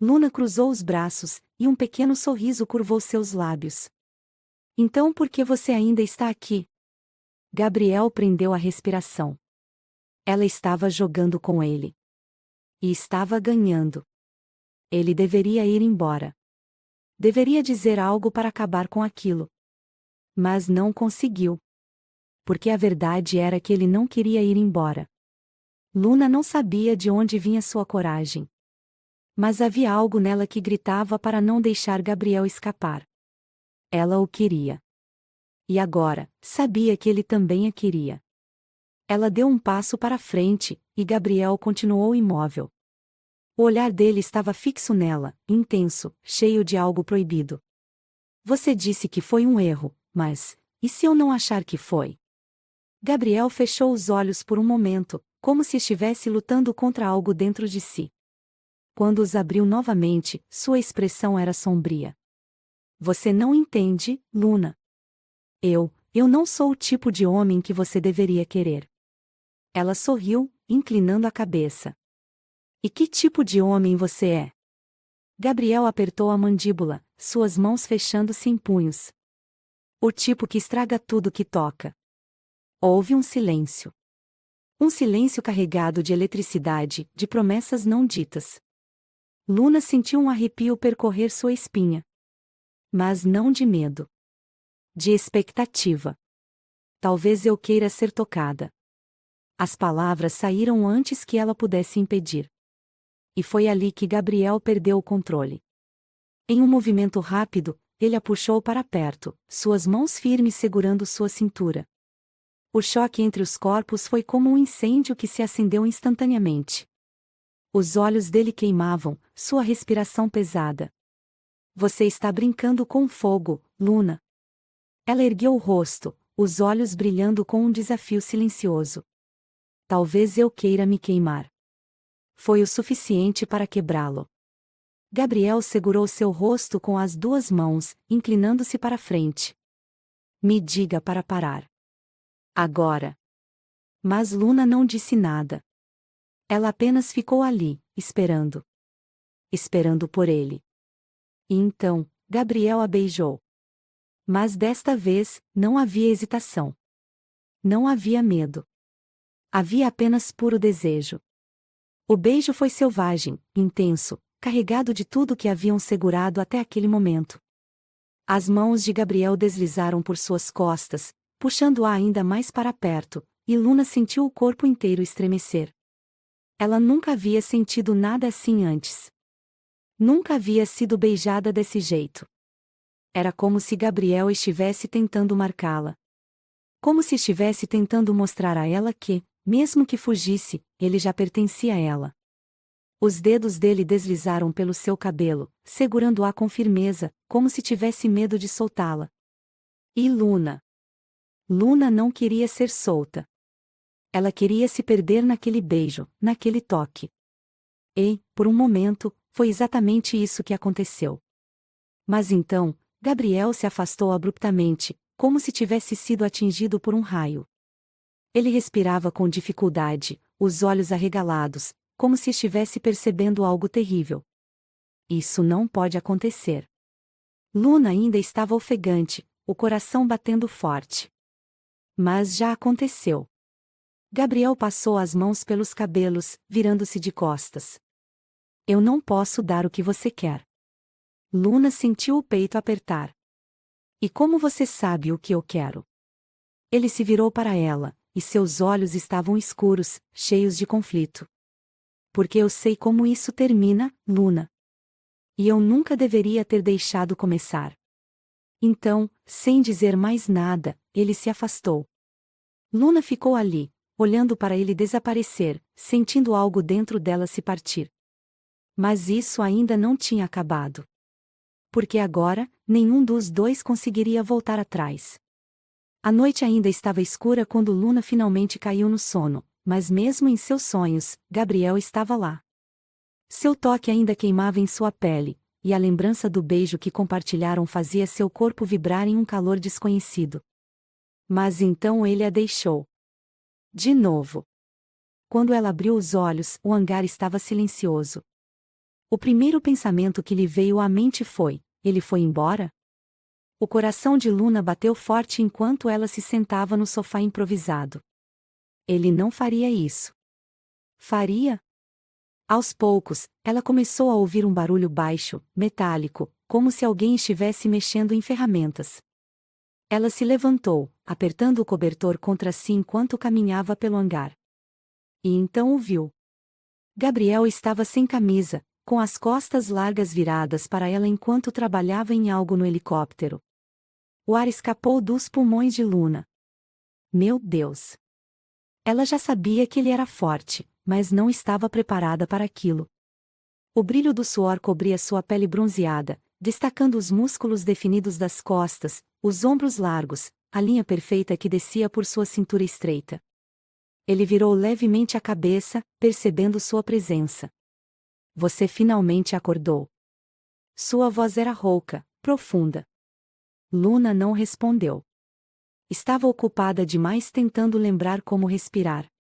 Luna cruzou os braços, e um pequeno sorriso curvou seus lábios. Então por que você ainda está aqui? Gabriel prendeu a respiração. Ela estava jogando com ele. E estava ganhando. Ele deveria ir embora. Deveria dizer algo para acabar com aquilo. Mas não conseguiu. Porque a verdade era que ele não queria ir embora. Luna não sabia de onde vinha sua coragem. Mas havia algo nela que gritava para não deixar Gabriel escapar. Ela o queria. E agora, sabia que ele também a queria. Ela deu um passo para frente, e Gabriel continuou imóvel. O olhar dele estava fixo nela, intenso, cheio de algo proibido. Você disse que foi um erro, mas, e se eu não achar que foi? Gabriel fechou os olhos por um momento, como se estivesse lutando contra algo dentro de si. Quando os abriu novamente, sua expressão era sombria. Você não entende, Luna. Eu não sou o tipo de homem que você deveria querer. Ela sorriu, inclinando a cabeça. E que tipo de homem você é? Gabriel apertou a mandíbula, suas mãos fechando-se em punhos. O tipo que estraga tudo que toca. Houve um silêncio. Um silêncio carregado de eletricidade, de promessas não ditas. Luna sentiu um arrepio percorrer sua espinha. Mas não de medo. De expectativa. Talvez eu queira ser tocada. As palavras saíram antes que ela pudesse impedir. E foi ali que Gabriel perdeu o controle. Em um movimento rápido, ele a puxou para perto, suas mãos firmes segurando sua cintura. O choque entre os corpos foi como um incêndio que se acendeu instantaneamente. Os olhos dele queimavam, sua respiração pesada. Você está brincando com fogo, Luna. Ela ergueu o rosto, os olhos brilhando com um desafio silencioso. Talvez eu queira me queimar. Foi o suficiente para quebrá-lo. Gabriel segurou seu rosto com as duas mãos, inclinando-se para frente. Me diga para parar. Agora. Mas Luna não disse nada. Ela apenas ficou ali, esperando. Esperando por ele. E então, Gabriel a beijou. Mas desta vez, não havia hesitação. Não havia medo. Havia apenas puro desejo. O beijo foi selvagem, intenso, carregado de tudo que haviam segurado até aquele momento. As mãos de Gabriel deslizaram por suas costas, puxando-a ainda mais para perto, e Luna sentiu o corpo inteiro estremecer. Ela nunca havia sentido nada assim antes. Nunca havia sido beijada desse jeito. Era como se Gabriel estivesse tentando marcá-la. Como se estivesse tentando mostrar a ela que, mesmo que fugisse, ele já pertencia a ela. Os dedos dele deslizaram pelo seu cabelo, segurando-a com firmeza, como se tivesse medo de soltá-la. E Luna? Luna não queria ser solta. Ela queria se perder naquele beijo, naquele toque. E, por um momento, foi exatamente isso que aconteceu. Mas então, Gabriel se afastou abruptamente, como se tivesse sido atingido por um raio. Ele respirava com dificuldade, os olhos arregalados, como se estivesse percebendo algo terrível. Isso não pode acontecer. Luna ainda estava ofegante, o coração batendo forte. Mas já aconteceu. Gabriel passou as mãos pelos cabelos, virando-se de costas. Eu não posso dar o que você quer. Luna sentiu o peito apertar. E como você sabe o que eu quero? Ele se virou para ela, e seus olhos estavam escuros, cheios de conflito. Porque eu sei como isso termina, Luna. E eu nunca deveria ter deixado começar. Então, sem dizer mais nada, ele se afastou. Luna ficou ali, olhando para ele desaparecer, sentindo algo dentro dela se partir. Mas isso ainda não tinha acabado. Porque agora, nenhum dos dois conseguiria voltar atrás. A noite ainda estava escura quando Luna finalmente caiu no sono, mas mesmo em seus sonhos, Gabriel estava lá. Seu toque ainda queimava em sua pele, e a lembrança do beijo que compartilharam fazia seu corpo vibrar em um calor desconhecido. Mas então ele a deixou. De novo. Quando ela abriu os olhos, o hangar estava silencioso. O primeiro pensamento que lhe veio à mente foi: ele foi embora? O coração de Luna bateu forte enquanto ela se sentava no sofá improvisado. Ele não faria isso. Faria? Aos poucos, ela começou a ouvir um barulho baixo, metálico, como se alguém estivesse mexendo em ferramentas. Ela se levantou, apertando o cobertor contra si enquanto caminhava pelo hangar. E então o viu. Gabriel estava sem camisa, com as costas largas viradas para ela enquanto trabalhava em algo no helicóptero. O ar escapou dos pulmões de Luna. Meu Deus! Ela já sabia que ele era forte, mas não estava preparada para aquilo. O brilho do suor cobria sua pele bronzeada, destacando os músculos definidos das costas, os ombros largos, a linha perfeita que descia por sua cintura estreita. Ele virou levemente a cabeça, percebendo sua presença. Você finalmente acordou. Sua voz era rouca, profunda. Luna não respondeu. Estava ocupada demais tentando lembrar como respirar.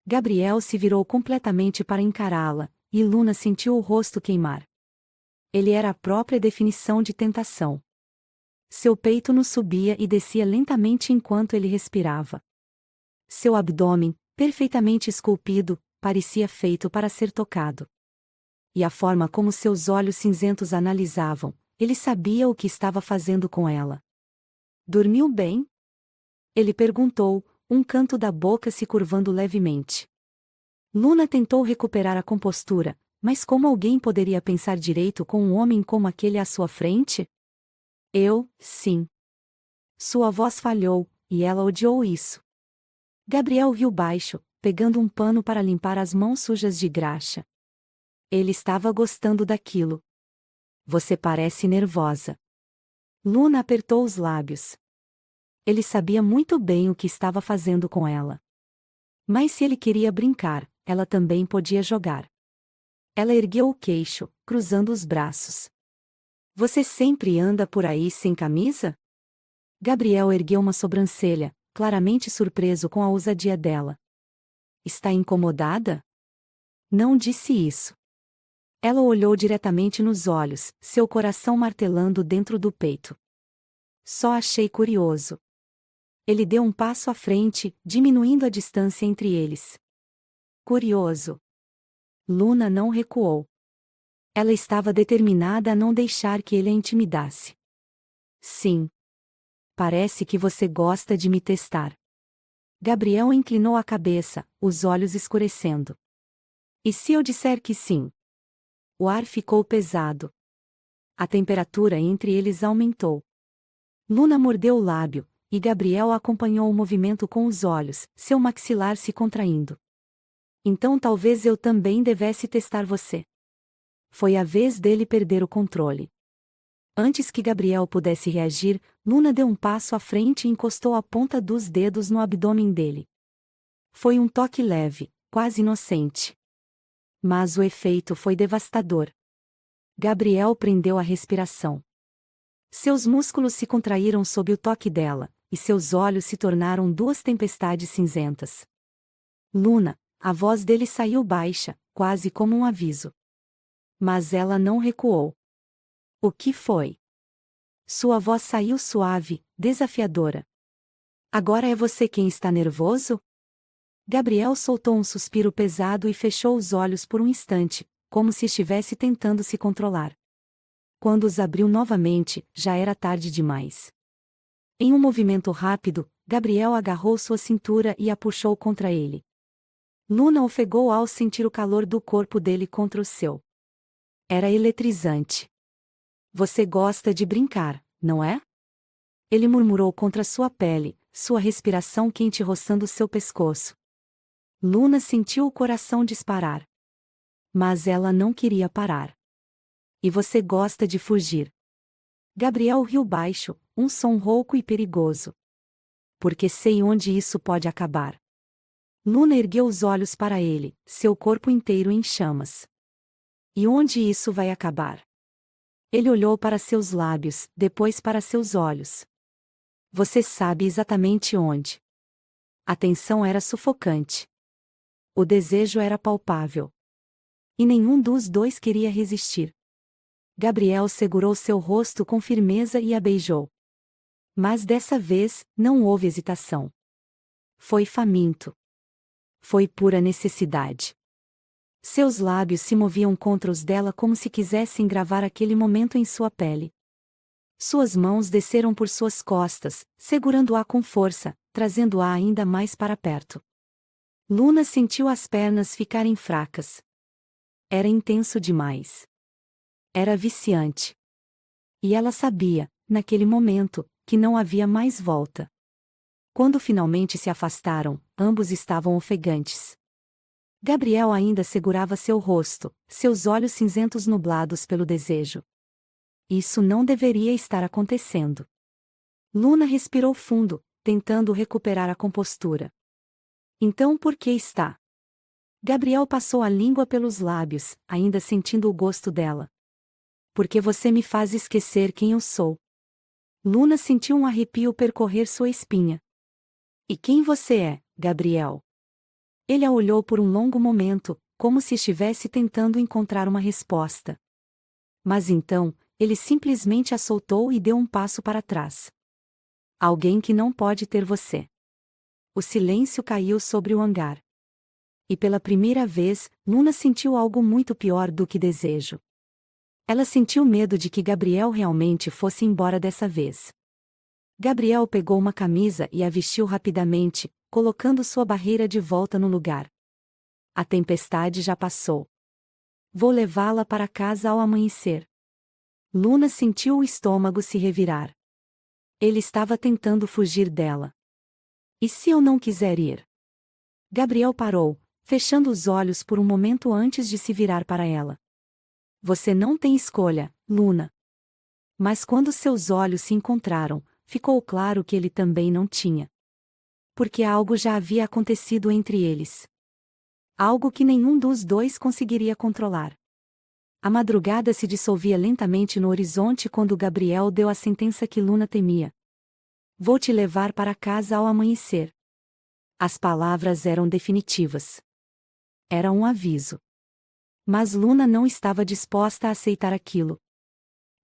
Gabriel se virou completamente para encará-la, e Luna sentiu o rosto queimar. Ele era a própria definição de tentação. Seu peito nos subia e descia lentamente enquanto ele respirava. Seu abdômen, perfeitamente esculpido, parecia feito para ser tocado. E a forma como seus olhos cinzentos analisavam, ele sabia o que estava fazendo com ela. Dormiu bem? Ele perguntou, um canto da boca se curvando levemente. Luna tentou recuperar a compostura, mas como alguém poderia pensar direito com um homem como aquele à sua frente? Sim. Sua voz falhou, e ela odiou isso. Gabriel riu baixo, pegando um pano para limpar as mãos sujas de graxa. Ele estava gostando daquilo. Você parece nervosa. Luna apertou os lábios. Ele sabia muito bem o que estava fazendo com ela. Mas se ele queria brincar, ela também podia jogar. Ela ergueu o queixo, cruzando os braços. Você sempre anda por aí sem camisa? Gabriel ergueu uma sobrancelha, claramente surpreso com a ousadia dela. Está incomodada? Não disse isso. Ela olhou diretamente nos olhos, seu coração martelando dentro do peito. Só achei curioso. Ele deu um passo à frente, diminuindo a distância entre eles. Curioso. Luna não recuou. Ela estava determinada a não deixar que ele a intimidasse. Sim. Parece que você gosta de me testar. Gabriel inclinou a cabeça, os olhos escurecendo. E se eu disser que sim? O ar ficou pesado. A temperatura entre eles aumentou. Luna mordeu o lábio, e Gabriel acompanhou o movimento com os olhos, seu maxilar se contraindo. Então talvez eu também devesse testar você. Foi a vez dele perder o controle. Antes que Gabriel pudesse reagir, Luna deu um passo à frente e encostou a ponta dos dedos no abdômen dele. Foi um toque leve, quase inocente. Mas o efeito foi devastador. Gabriel prendeu a respiração. Seus músculos se contraíram sob o toque dela, e seus olhos se tornaram duas tempestades cinzentas. Luna, a voz dele saiu baixa, quase como um aviso. Mas ela não recuou. O que foi? Sua voz saiu suave, desafiadora. Agora é você quem está nervoso? Gabriel soltou um suspiro pesado e fechou os olhos por um instante, como se estivesse tentando se controlar. Quando os abriu novamente, já era tarde demais. Em um movimento rápido, Gabriel agarrou sua cintura e a puxou contra ele. Luna ofegou ao sentir o calor do corpo dele contra o seu. Era eletrizante. Você gosta de brincar, não é? Ele murmurou contra sua pele, sua respiração quente roçando seu pescoço. Luna sentiu o coração disparar. Mas ela não queria parar. E você gosta de fugir? Gabriel riu baixo, um som rouco e perigoso. Porque sei onde isso pode acabar. Luna ergueu os olhos para ele, seu corpo inteiro em chamas. E onde isso vai acabar? Ele olhou para seus lábios, depois para seus olhos. Você sabe exatamente onde. A tensão era sufocante. O desejo era palpável. E nenhum dos dois queria resistir. Gabriel segurou seu rosto com firmeza e a beijou. Mas dessa vez, não houve hesitação. Foi faminto. Foi pura necessidade. Seus lábios se moviam contra os dela como se quisessem gravar aquele momento em sua pele. Suas mãos desceram por suas costas, segurando-a com força, trazendo-a ainda mais para perto. Luna sentiu as pernas ficarem fracas. Era intenso demais. Era viciante. E ela sabia, naquele momento, que não havia mais volta. Quando finalmente se afastaram, ambos estavam ofegantes. Gabriel ainda segurava seu rosto, seus olhos cinzentos nublados pelo desejo. Isso não deveria estar acontecendo. Luna respirou fundo, tentando recuperar a compostura. Então por que está? Gabriel passou a língua pelos lábios, ainda sentindo o gosto dela. Porque você me faz esquecer quem eu sou. Luna sentiu um arrepio percorrer sua espinha. E quem você é, Gabriel? Ele a olhou por um longo momento, como se estivesse tentando encontrar uma resposta. Mas então, ele simplesmente a soltou e deu um passo para trás. Alguém que não pode ter você. O silêncio caiu sobre o hangar. E pela primeira vez, Luna sentiu algo muito pior do que desejo. Ela sentiu medo de que Gabriel realmente fosse embora dessa vez. Gabriel pegou uma camisa e a vestiu rapidamente, colocando sua barreira de volta no lugar. A tempestade já passou. Vou levá-la para casa ao amanhecer. Luna sentiu o estômago se revirar. Ele estava tentando fugir dela. E se eu não quiser ir? Gabriel parou, fechando os olhos por um momento antes de se virar para ela. Você não tem escolha, Luna. Mas quando seus olhos se encontraram, ficou claro que ele também não tinha. Porque algo já havia acontecido entre eles. Algo que nenhum dos dois conseguiria controlar. A madrugada se dissolvia lentamente no horizonte quando Gabriel deu a sentença que Luna temia. Vou te levar para casa ao amanhecer. As palavras eram definitivas. Era um aviso. Mas Luna não estava disposta a aceitar aquilo.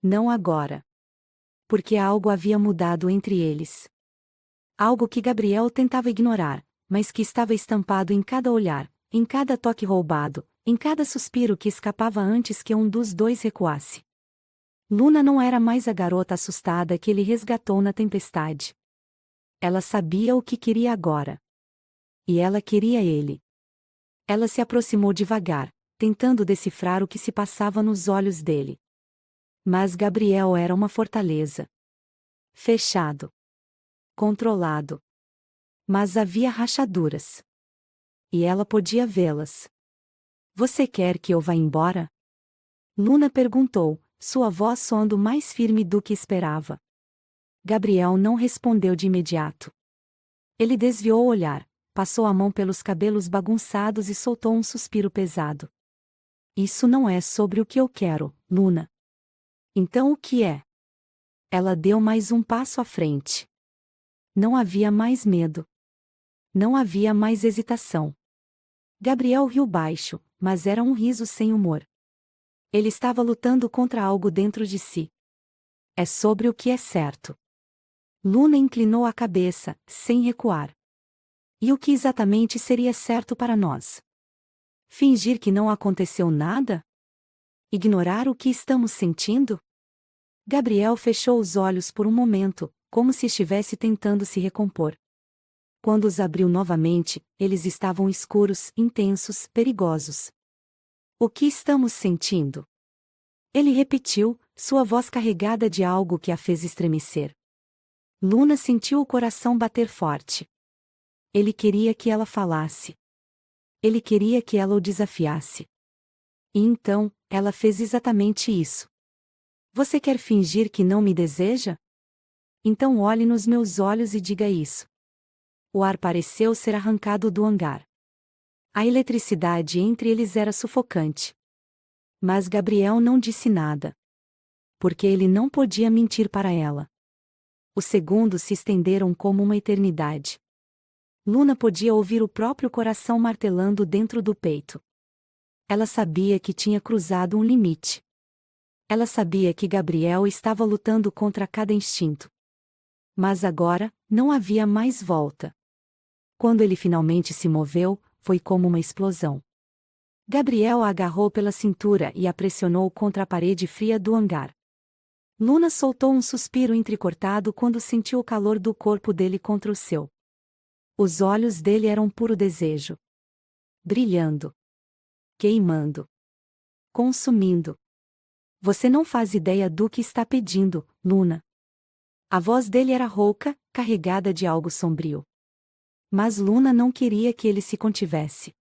Não agora. Porque algo havia mudado entre eles. Algo que Gabriel tentava ignorar, mas que estava estampado em cada olhar, em cada toque roubado, em cada suspiro que escapava antes que um dos dois recuasse. Luna não era mais a garota assustada que ele resgatou na tempestade. Ela sabia o que queria agora. E ela queria ele. Ela se aproximou devagar, tentando decifrar o que se passava nos olhos dele. Mas Gabriel era uma fortaleza. Fechado. Controlado. Mas havia rachaduras. E ela podia vê-las. Você quer que eu vá embora? Luna perguntou, sua voz soando mais firme do que esperava. Gabriel não respondeu de imediato. Ele desviou o olhar, passou a mão pelos cabelos bagunçados e soltou um suspiro pesado. Isso não é sobre o que eu quero, Luna. Então o que é? Ela deu mais um passo à frente. Não havia mais medo. Não havia mais hesitação. Gabriel riu baixo, mas era um riso sem humor. Ele estava lutando contra algo dentro de si. É sobre o que é certo. Luna inclinou a cabeça, sem recuar. E o que exatamente seria certo para nós? Fingir que não aconteceu nada? Ignorar o que estamos sentindo? Gabriel fechou os olhos por um momento, como se estivesse tentando se recompor. Quando os abriu novamente, eles estavam escuros, intensos, perigosos. O que estamos sentindo? Ele repetiu, sua voz carregada de algo que a fez estremecer. Luna sentiu o coração bater forte. Ele queria que ela falasse. Ele queria que ela o desafiasse. E então, ela fez exatamente isso. Você quer fingir que não me deseja? Então olhe nos meus olhos e diga isso. O ar pareceu ser arrancado do hangar. A eletricidade entre eles era sufocante. Mas Gabriel não disse nada. Porque ele não podia mentir para ela. Os segundos se estenderam como uma eternidade. Luna podia ouvir o próprio coração martelando dentro do peito. Ela sabia que tinha cruzado um limite. Ela sabia que Gabriel estava lutando contra cada instinto. Mas agora, não havia mais volta. Quando ele finalmente se moveu, foi como uma explosão. Gabriel a agarrou pela cintura e a pressionou contra a parede fria do hangar. Luna soltou um suspiro entrecortado quando sentiu o calor do corpo dele contra o seu. Os olhos dele eram puro desejo. Brilhando. Queimando. Consumindo. Você não faz ideia do que está pedindo, Luna. A voz dele era rouca, carregada de algo sombrio. Mas Luna não queria que ele se contivesse.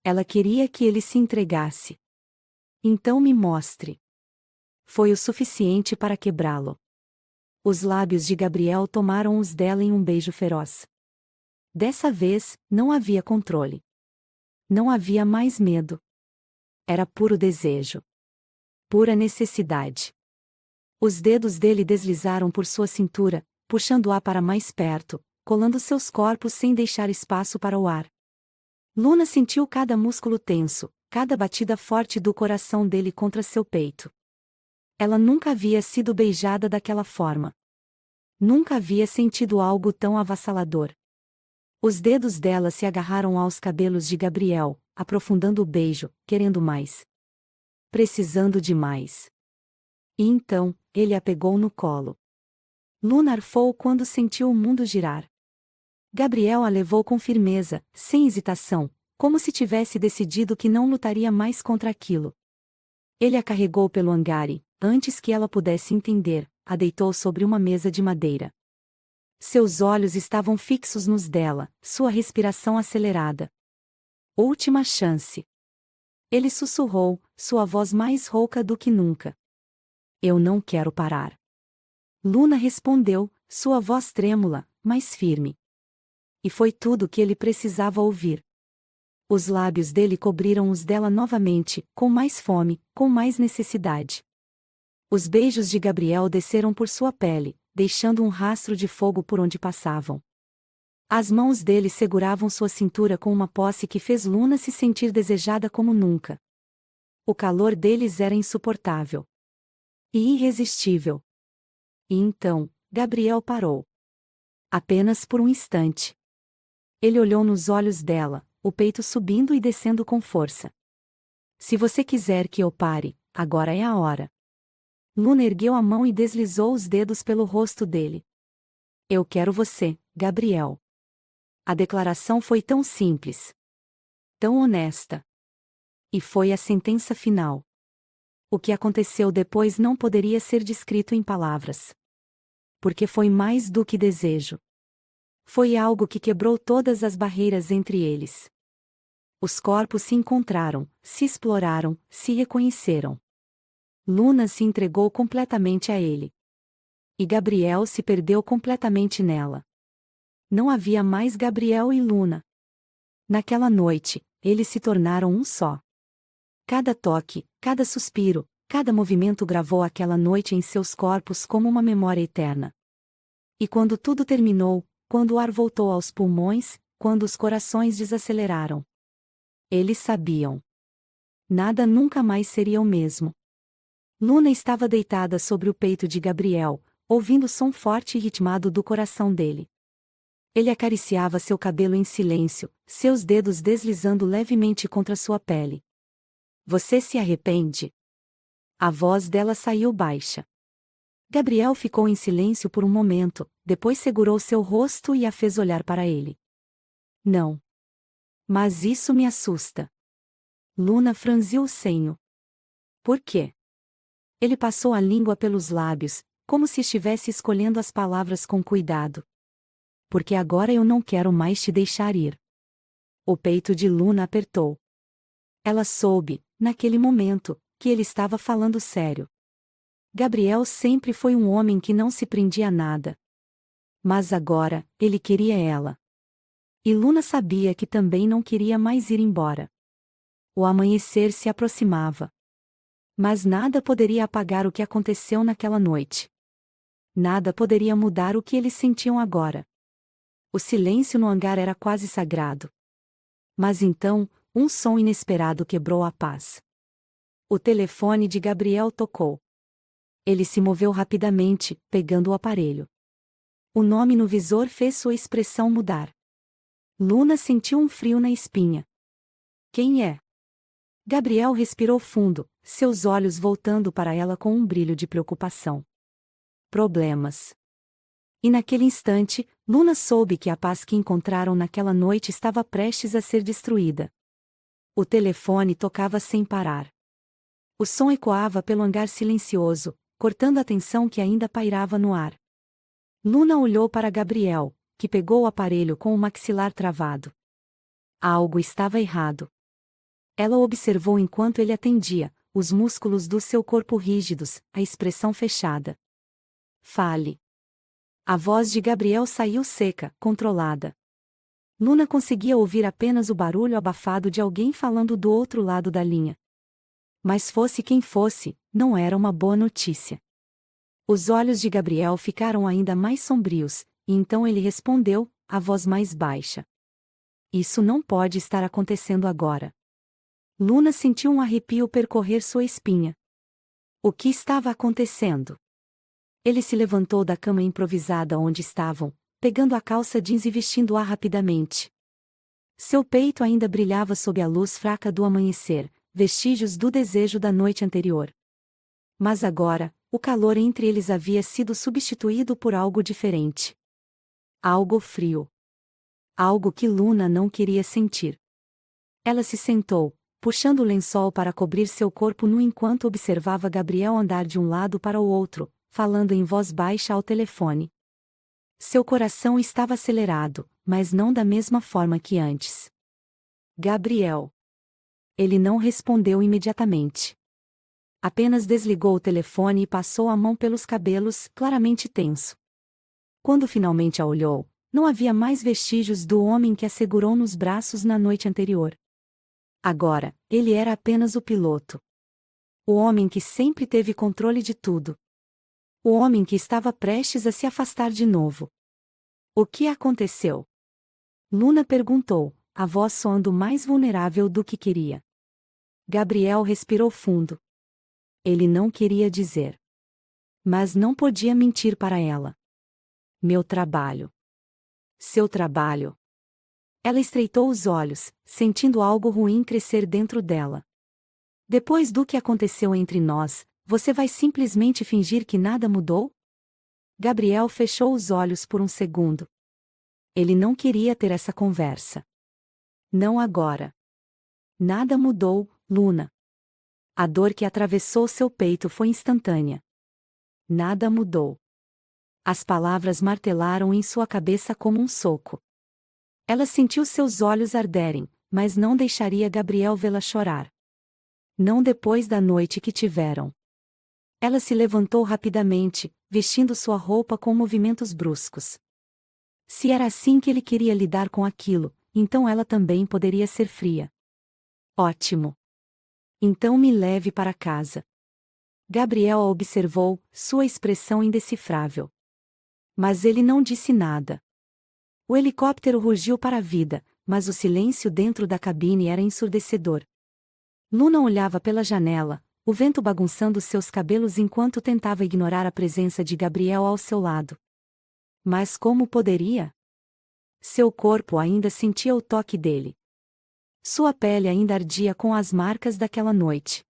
Ela queria que ele se entregasse. Então me mostre. Foi o suficiente para quebrá-lo. Os lábios de Gabriel tomaram os dela em um beijo feroz. Dessa vez, não havia controle. Não havia mais medo. Era puro desejo. Pura necessidade. Os dedos dele deslizaram por sua cintura, puxando-a para mais perto, colando seus corpos sem deixar espaço para o ar. Luna sentiu cada músculo tenso, cada batida forte do coração dele contra seu peito. Ela nunca havia sido beijada daquela forma. Nunca havia sentido algo tão avassalador. Os dedos dela se agarraram aos cabelos de Gabriel, aprofundando o beijo, querendo mais. Precisando de mais. E então, ele a pegou no colo. Luna arfou quando sentiu o mundo girar. Gabriel a levou com firmeza, sem hesitação, como se tivesse decidido que não lutaria mais contra aquilo. Ele a carregou pelo hangar e, antes que ela pudesse entender, a deitou sobre uma mesa de madeira. Seus olhos estavam fixos nos dela, sua respiração acelerada. Última chance. Ele sussurrou, sua voz mais rouca do que nunca. Eu não quero parar. Luna respondeu, sua voz trêmula, mas firme. E foi tudo que ele precisava ouvir. Os lábios dele cobriram os dela novamente, com mais fome, com mais necessidade. Os beijos de Gabriel desceram por sua pele, deixando um rastro de fogo por onde passavam. As mãos dele seguravam sua cintura com uma posse que fez Luna se sentir desejada como nunca. O calor deles era insuportável. E irresistível. E então, Gabriel parou. Apenas por um instante. Ele olhou nos olhos dela, o peito subindo e descendo com força. Se você quiser que eu pare, agora é a hora. Luna ergueu a mão e deslizou os dedos pelo rosto dele. Eu quero você, Gabriel. A declaração foi tão simples. Tão honesta. E foi a sentença final. O que aconteceu depois não poderia ser descrito em palavras. Porque foi mais do que desejo. Foi algo que quebrou todas as barreiras entre eles. Os corpos se encontraram, se exploraram, se reconheceram. Luna se entregou completamente a ele. E Gabriel se perdeu completamente nela. Não havia mais Gabriel e Luna. Naquela noite, eles se tornaram um só. Cada toque, cada suspiro, cada movimento gravou aquela noite em seus corpos como uma memória eterna. E quando tudo terminou, quando o ar voltou aos pulmões, quando os corações desaceleraram, eles sabiam. Nada nunca mais seria o mesmo. Luna estava deitada sobre o peito de Gabriel, ouvindo o som forte e ritmado do coração dele. Ele acariciava seu cabelo em silêncio, seus dedos deslizando levemente contra sua pele. Você se arrepende? A voz dela saiu baixa. Gabriel ficou em silêncio por um momento, depois segurou seu rosto e a fez olhar para ele. Não. Mas isso me assusta. Luna franziu o senho. Por quê? Ele passou a língua pelos lábios, como se estivesse escolhendo as palavras com cuidado. Porque agora eu não quero mais te deixar ir. O peito de Luna apertou. Ela soube, naquele momento, que ele estava falando sério. Gabriel sempre foi um homem que não se prendia a nada. Mas agora, ele queria ela. E Luna sabia que também não queria mais ir embora. O amanhecer se aproximava. Mas nada poderia apagar o que aconteceu naquela noite. Nada poderia mudar o que eles sentiam agora. O silêncio no hangar era quase sagrado. Mas então, um som inesperado quebrou a paz. O telefone de Gabriel tocou. Ele se moveu rapidamente, pegando o aparelho. O nome no visor fez sua expressão mudar. Luna sentiu um frio na espinha. Quem é? Gabriel respirou fundo, seus olhos voltando para ela com um brilho de preocupação. Problemas. E naquele instante, Luna soube que a paz que encontraram naquela noite estava prestes a ser destruída. O telefone tocava sem parar. O som ecoava pelo hangar silencioso, cortando a tensão que ainda pairava no ar. Luna olhou para Gabriel, que pegou o aparelho com o maxilar travado. Algo estava errado. Ela o observou enquanto ele atendia, os músculos do seu corpo rígidos, a expressão fechada. Fale. A voz de Gabriel saiu seca, controlada. Luna conseguia ouvir apenas o barulho abafado de alguém falando do outro lado da linha. Mas fosse quem fosse, não era uma boa notícia. Os olhos de Gabriel ficaram ainda mais sombrios, e então ele respondeu, a voz mais baixa. Isso não pode estar acontecendo agora. Luna sentiu um arrepio percorrer sua espinha. O que estava acontecendo? Ele se levantou da cama improvisada onde estavam, pegando a calça jeans e vestindo-a rapidamente. Seu peito ainda brilhava sob a luz fraca do amanhecer, vestígios do desejo da noite anterior. Mas agora, o calor entre eles havia sido substituído por algo diferente. Algo frio. Algo que Luna não queria sentir. Ela se sentou, puxando o lençol para cobrir seu corpo nu enquanto observava Gabriel andar de um lado para o outro, falando em voz baixa ao telefone. Seu coração estava acelerado, mas não da mesma forma que antes. Gabriel. Ele não respondeu imediatamente. Apenas desligou o telefone e passou a mão pelos cabelos, claramente tenso. Quando finalmente a olhou, não havia mais vestígios do homem que a segurou nos braços na noite anterior. Agora, ele era apenas o piloto. O homem que sempre teve controle de tudo. O homem que estava prestes a se afastar de novo. O que aconteceu? Luna perguntou, a voz soando mais vulnerável do que queria. Gabriel respirou fundo. Ele não queria dizer. Mas não podia mentir para ela. Meu trabalho. Seu trabalho. Ela estreitou os olhos, sentindo algo ruim crescer dentro dela. Depois do que aconteceu entre nós, você vai simplesmente fingir que nada mudou? Gabriel fechou os olhos por um segundo. Ele não queria ter essa conversa. Não agora. Nada mudou, Luna. A dor que atravessou seu peito foi instantânea. Nada mudou. As palavras martelaram em sua cabeça como um soco. Ela sentiu seus olhos arderem, mas não deixaria Gabriel vê-la chorar. Não depois da noite que tiveram. Ela se levantou rapidamente, vestindo sua roupa com movimentos bruscos. Se era assim que ele queria lidar com aquilo, então ela também poderia ser fria. Ótimo. Então me leve para casa. Gabriel a observou, sua expressão indecifrável. Mas ele não disse nada. O helicóptero rugiu para a vida, mas o silêncio dentro da cabine era ensurdecedor. Luna olhava pela janela, o vento bagunçando seus cabelos enquanto tentava ignorar a presença de Gabriel ao seu lado. Mas como poderia? Seu corpo ainda sentia o toque dele. Sua pele ainda ardia com as marcas daquela noite.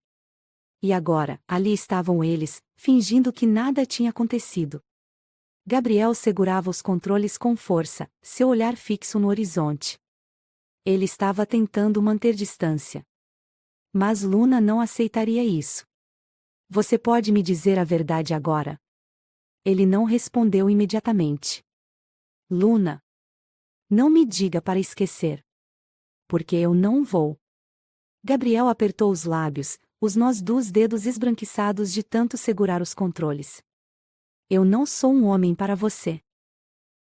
E agora, ali estavam eles, fingindo que nada tinha acontecido. Gabriel segurava os controles com força, seu olhar fixo no horizonte. Ele estava tentando manter distância. Mas Luna não aceitaria isso. Você pode me dizer a verdade agora? Ele não respondeu imediatamente. Luna. Não me diga para esquecer. Porque eu não vou. Gabriel apertou os lábios, os nós dos dedos esbranquiçados de tanto segurar os controles. Eu não sou um homem para você.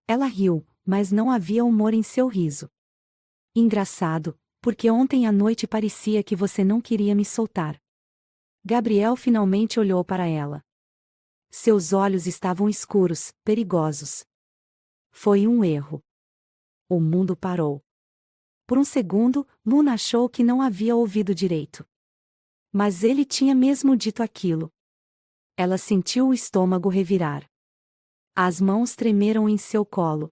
Ela riu, mas não havia humor em seu riso. Engraçado, porque ontem à noite parecia que você não queria me soltar. Gabriel finalmente olhou para ela. Seus olhos estavam escuros, perigosos. Foi um erro. O mundo parou. Por um segundo, Luna achou que não havia ouvido direito. Mas ele tinha mesmo dito aquilo. Ela sentiu o estômago revirar. As mãos tremeram em seu colo.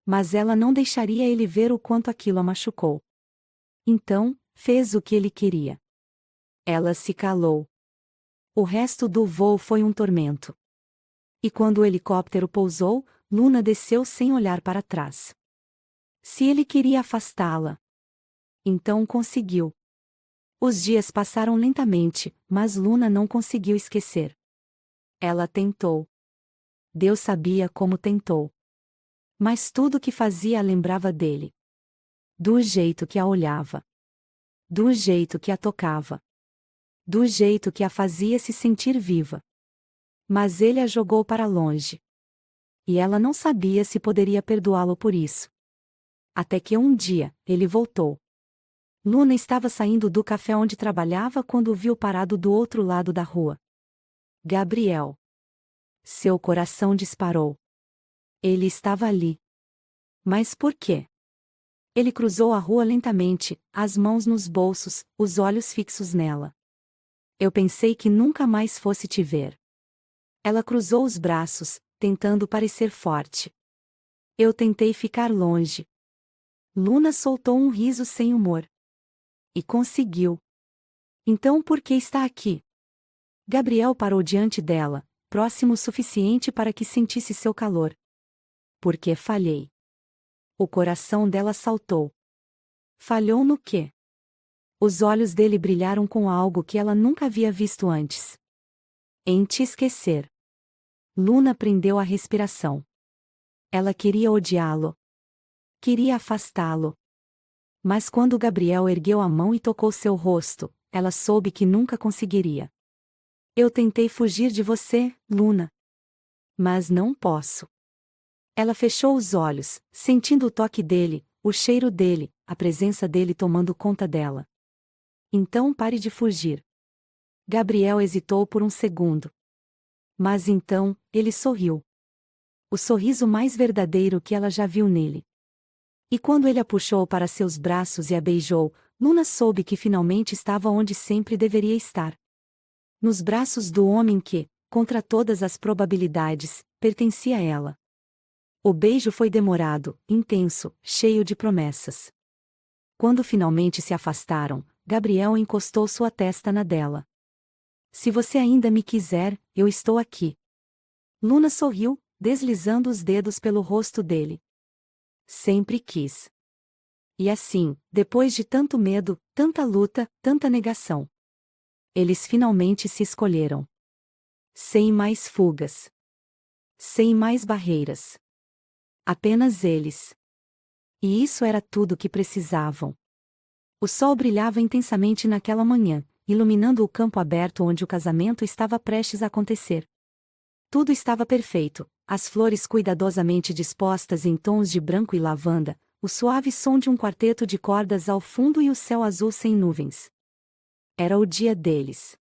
Mas ela não deixaria ele ver o quanto aquilo a machucou. Então, fez o que ele queria. Ela se calou. O resto do voo foi um tormento. E quando o helicóptero pousou, Luna desceu sem olhar para trás. Se ele queria afastá-la, então conseguiu. Os dias passaram lentamente, mas Luna não conseguiu esquecer. Ela tentou. Deus sabia como tentou. Mas tudo que fazia a lembrava dele. Do jeito que a olhava. Do jeito que a tocava. Do jeito que a fazia se sentir viva. Mas ele a jogou para longe. E ela não sabia se poderia perdoá-lo por isso. Até que um dia, ele voltou. Luna estava saindo do café onde trabalhava quando o viu parado do outro lado da rua. Gabriel. Seu coração disparou. Ele estava ali. Mas por quê? Ele cruzou a rua lentamente, as mãos nos bolsos, os olhos fixos nela. Eu pensei que nunca mais fosse te ver. Ela cruzou os braços, tentando parecer forte. Eu tentei ficar longe. Luna soltou um riso sem humor. E conseguiu. Então por que está aqui? Gabriel parou diante dela, próximo o suficiente para que sentisse seu calor. Porque falhei. O coração dela saltou. Falhou no quê? Os olhos dele brilharam com algo que ela nunca havia visto antes. Em te esquecer. Luna prendeu a respiração. Ela queria odiá-lo. Queria afastá-lo. Mas quando Gabriel ergueu a mão e tocou seu rosto, ela soube que nunca conseguiria. Eu tentei fugir de você, Luna. Mas não posso. Ela fechou os olhos, sentindo o toque dele, o cheiro dele, a presença dele tomando conta dela. Então pare de fugir. Gabriel hesitou por um segundo. Mas então, ele sorriu. O sorriso mais verdadeiro que ela já viu nele. E quando ele a puxou para seus braços e a beijou, Luna soube que finalmente estava onde sempre deveria estar. Nos braços do homem que, contra todas as probabilidades, pertencia a ela. O beijo foi demorado, intenso, cheio de promessas. Quando finalmente se afastaram, Gabriel encostou sua testa na dela. Se você ainda me quiser, eu estou aqui. Luna sorriu, deslizando os dedos pelo rosto dele. Sempre quis. E assim, depois de tanto medo, tanta luta, tanta negação, eles finalmente se escolheram. Sem mais fugas. Sem mais barreiras. Apenas eles. E isso era tudo que precisavam. O sol brilhava intensamente naquela manhã, iluminando o campo aberto onde o casamento estava prestes a acontecer. Tudo estava perfeito, as flores cuidadosamente dispostas em tons de branco e lavanda, o suave som de um quarteto de cordas ao fundo e o céu azul sem nuvens. Era o dia deles.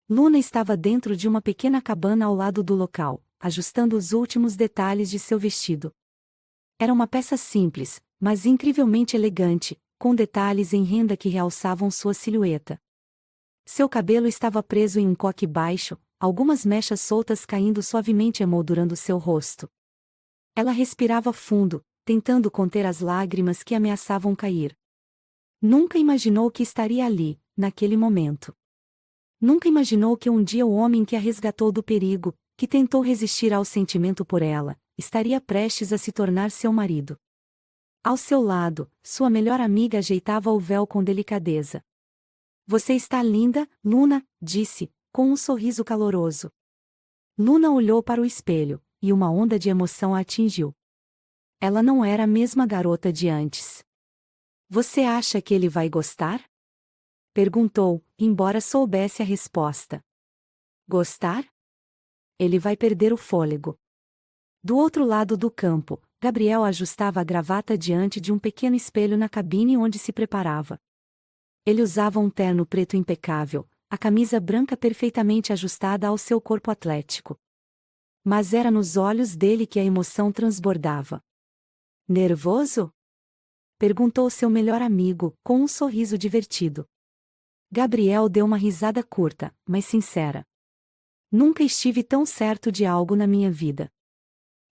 Luna estava dentro de uma pequena cabana ao lado do local, ajustando os últimos detalhes de seu vestido. Era uma peça simples, mas incrivelmente elegante, com detalhes em renda que realçavam sua silhueta. Seu cabelo estava preso em um coque baixo, algumas mechas soltas caindo suavemente emoldurando seu rosto. Ela respirava fundo, tentando conter as lágrimas que ameaçavam cair. Nunca imaginou que estaria ali, naquele momento. Nunca imaginou que um dia o homem que a resgatou do perigo, que tentou resistir ao sentimento por ela, estaria prestes a se tornar seu marido. Ao seu lado, sua melhor amiga ajeitava o véu com delicadeza. Você está linda, Luna, disse, com um sorriso caloroso. Luna olhou para o espelho, e uma onda de emoção a atingiu. Ela não era a mesma garota de antes. Você acha que ele vai gostar? Perguntou, embora soubesse a resposta. Gostar? Ele vai perder o fôlego. Do outro lado do campo, Gabriel ajustava a gravata diante de um pequeno espelho na cabine onde se preparava. Ele usava um terno preto impecável, a camisa branca perfeitamente ajustada ao seu corpo atlético. Mas era nos olhos dele que a emoção transbordava. Nervoso? Perguntou seu melhor amigo, com um sorriso divertido. Gabriel deu uma risada curta, mas sincera. Nunca estive tão certo de algo na minha vida.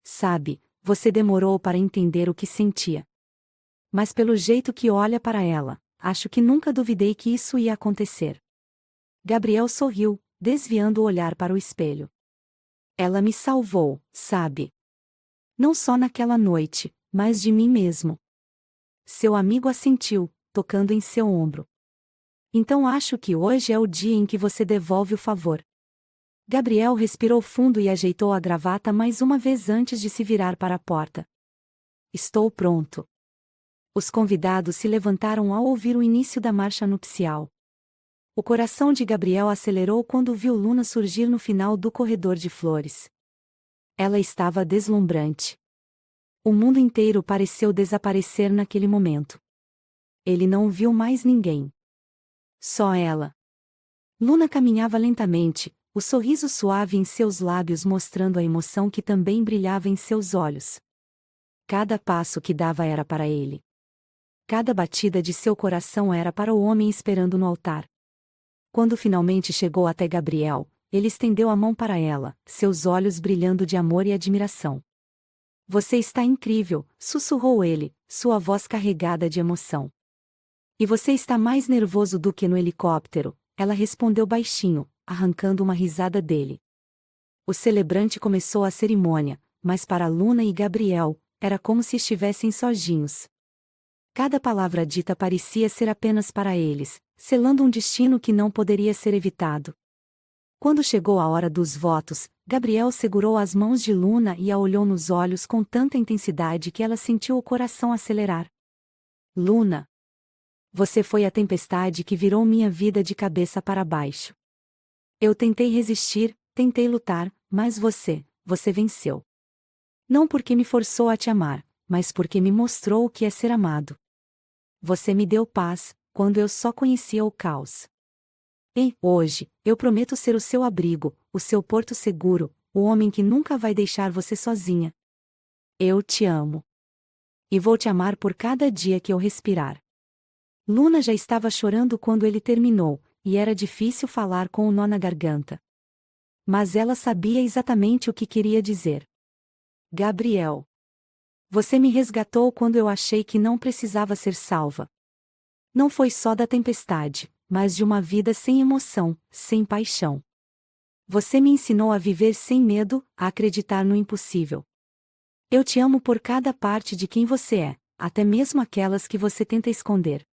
Sabe, você demorou para entender o que sentia. Mas pelo jeito que olha para ela, acho que nunca duvidei que isso ia acontecer. Gabriel sorriu, desviando o olhar para o espelho. Ela me salvou, sabe? Não só naquela noite, mas de mim mesmo. Seu amigo assentiu, tocando em seu ombro. Então acho que hoje é o dia em que você devolve o favor. Gabriel respirou fundo e ajeitou a gravata mais uma vez antes de se virar para a porta. Estou pronto. Os convidados se levantaram ao ouvir o início da marcha nupcial. O coração de Gabriel acelerou quando viu Luna surgir no final do corredor de flores. Ela estava deslumbrante. O mundo inteiro pareceu desaparecer naquele momento. Ele não viu mais ninguém. Só ela. Luna caminhava lentamente, o sorriso suave em seus lábios mostrando a emoção que também brilhava em seus olhos. Cada passo que dava era para ele. Cada batida de seu coração era para o homem esperando no altar. Quando finalmente chegou até Gabriel, ele estendeu a mão para ela, seus olhos brilhando de amor e admiração. Você está incrível, sussurrou ele, sua voz carregada de emoção. E você está mais nervoso do que no helicóptero, ela respondeu baixinho, arrancando uma risada dele. O celebrante começou a cerimônia, mas para Luna e Gabriel, era como se estivessem sozinhos. Cada palavra dita parecia ser apenas para eles, selando um destino que não poderia ser evitado. Quando chegou a hora dos votos, Gabriel segurou as mãos de Luna e a olhou nos olhos com tanta intensidade que ela sentiu o coração acelerar. Luna. Você foi a tempestade que virou minha vida de cabeça para baixo. Eu tentei resistir, tentei lutar, mas você venceu. Não porque me forçou a te amar, mas porque me mostrou o que é ser amado. Você me deu paz, quando eu só conhecia o caos. E, hoje, eu prometo ser o seu abrigo, o seu porto seguro, o homem que nunca vai deixar você sozinha. Eu te amo. E vou te amar por cada dia que eu respirar. Luna já estava chorando quando ele terminou, e era difícil falar com o nó na garganta. Mas ela sabia exatamente o que queria dizer. Gabriel. Você me resgatou quando eu achei que não precisava ser salva. Não foi só da tempestade, mas de uma vida sem emoção, sem paixão. Você me ensinou a viver sem medo, a acreditar no impossível. Eu te amo por cada parte de quem você é, até mesmo aquelas que você tenta esconder.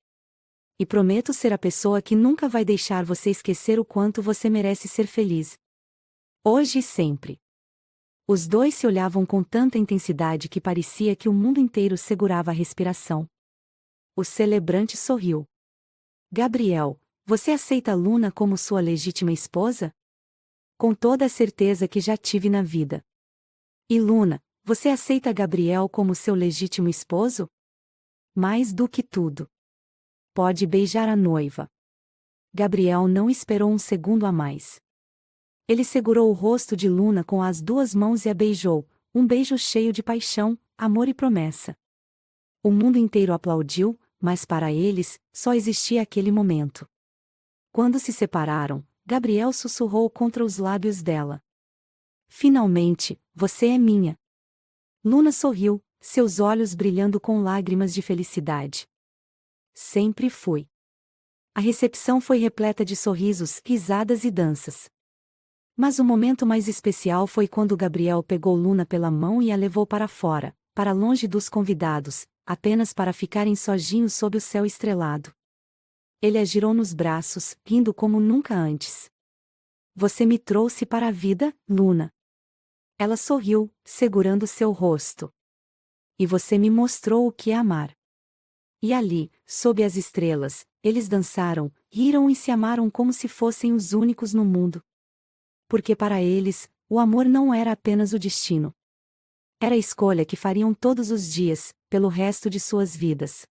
E prometo ser a pessoa que nunca vai deixar você esquecer o quanto você merece ser feliz. Hoje e sempre. Os dois se olhavam com tanta intensidade que parecia que o mundo inteiro segurava a respiração. O celebrante sorriu. Gabriel, você aceita Luna como sua legítima esposa? Com toda a certeza que já tive na vida. E Luna, você aceita Gabriel como seu legítimo esposo? Mais do que tudo. Pode beijar a noiva. Gabriel não esperou um segundo a mais. Ele segurou o rosto de Luna com as duas mãos e a beijou, um beijo cheio de paixão, amor e promessa. O mundo inteiro aplaudiu, mas para eles, só existia aquele momento. Quando se separaram, Gabriel sussurrou contra os lábios dela. Finalmente, você é minha. Luna sorriu, seus olhos brilhando com lágrimas de felicidade. Sempre fui. A recepção foi repleta de sorrisos, risadas e danças. Mas o momento mais especial foi quando Gabriel pegou Luna pela mão e a levou para fora, para longe dos convidados, apenas para ficarem sozinhos sob o céu estrelado. Ele a girou nos braços, rindo como nunca antes. Você me trouxe para a vida, Luna. Ela sorriu, segurando seu rosto. E você me mostrou o que é amar. E ali, sob as estrelas, eles dançaram, riram e se amaram como se fossem os únicos no mundo. Porque para eles, o amor não era apenas o destino. Era a escolha que fariam todos os dias, pelo resto de suas vidas.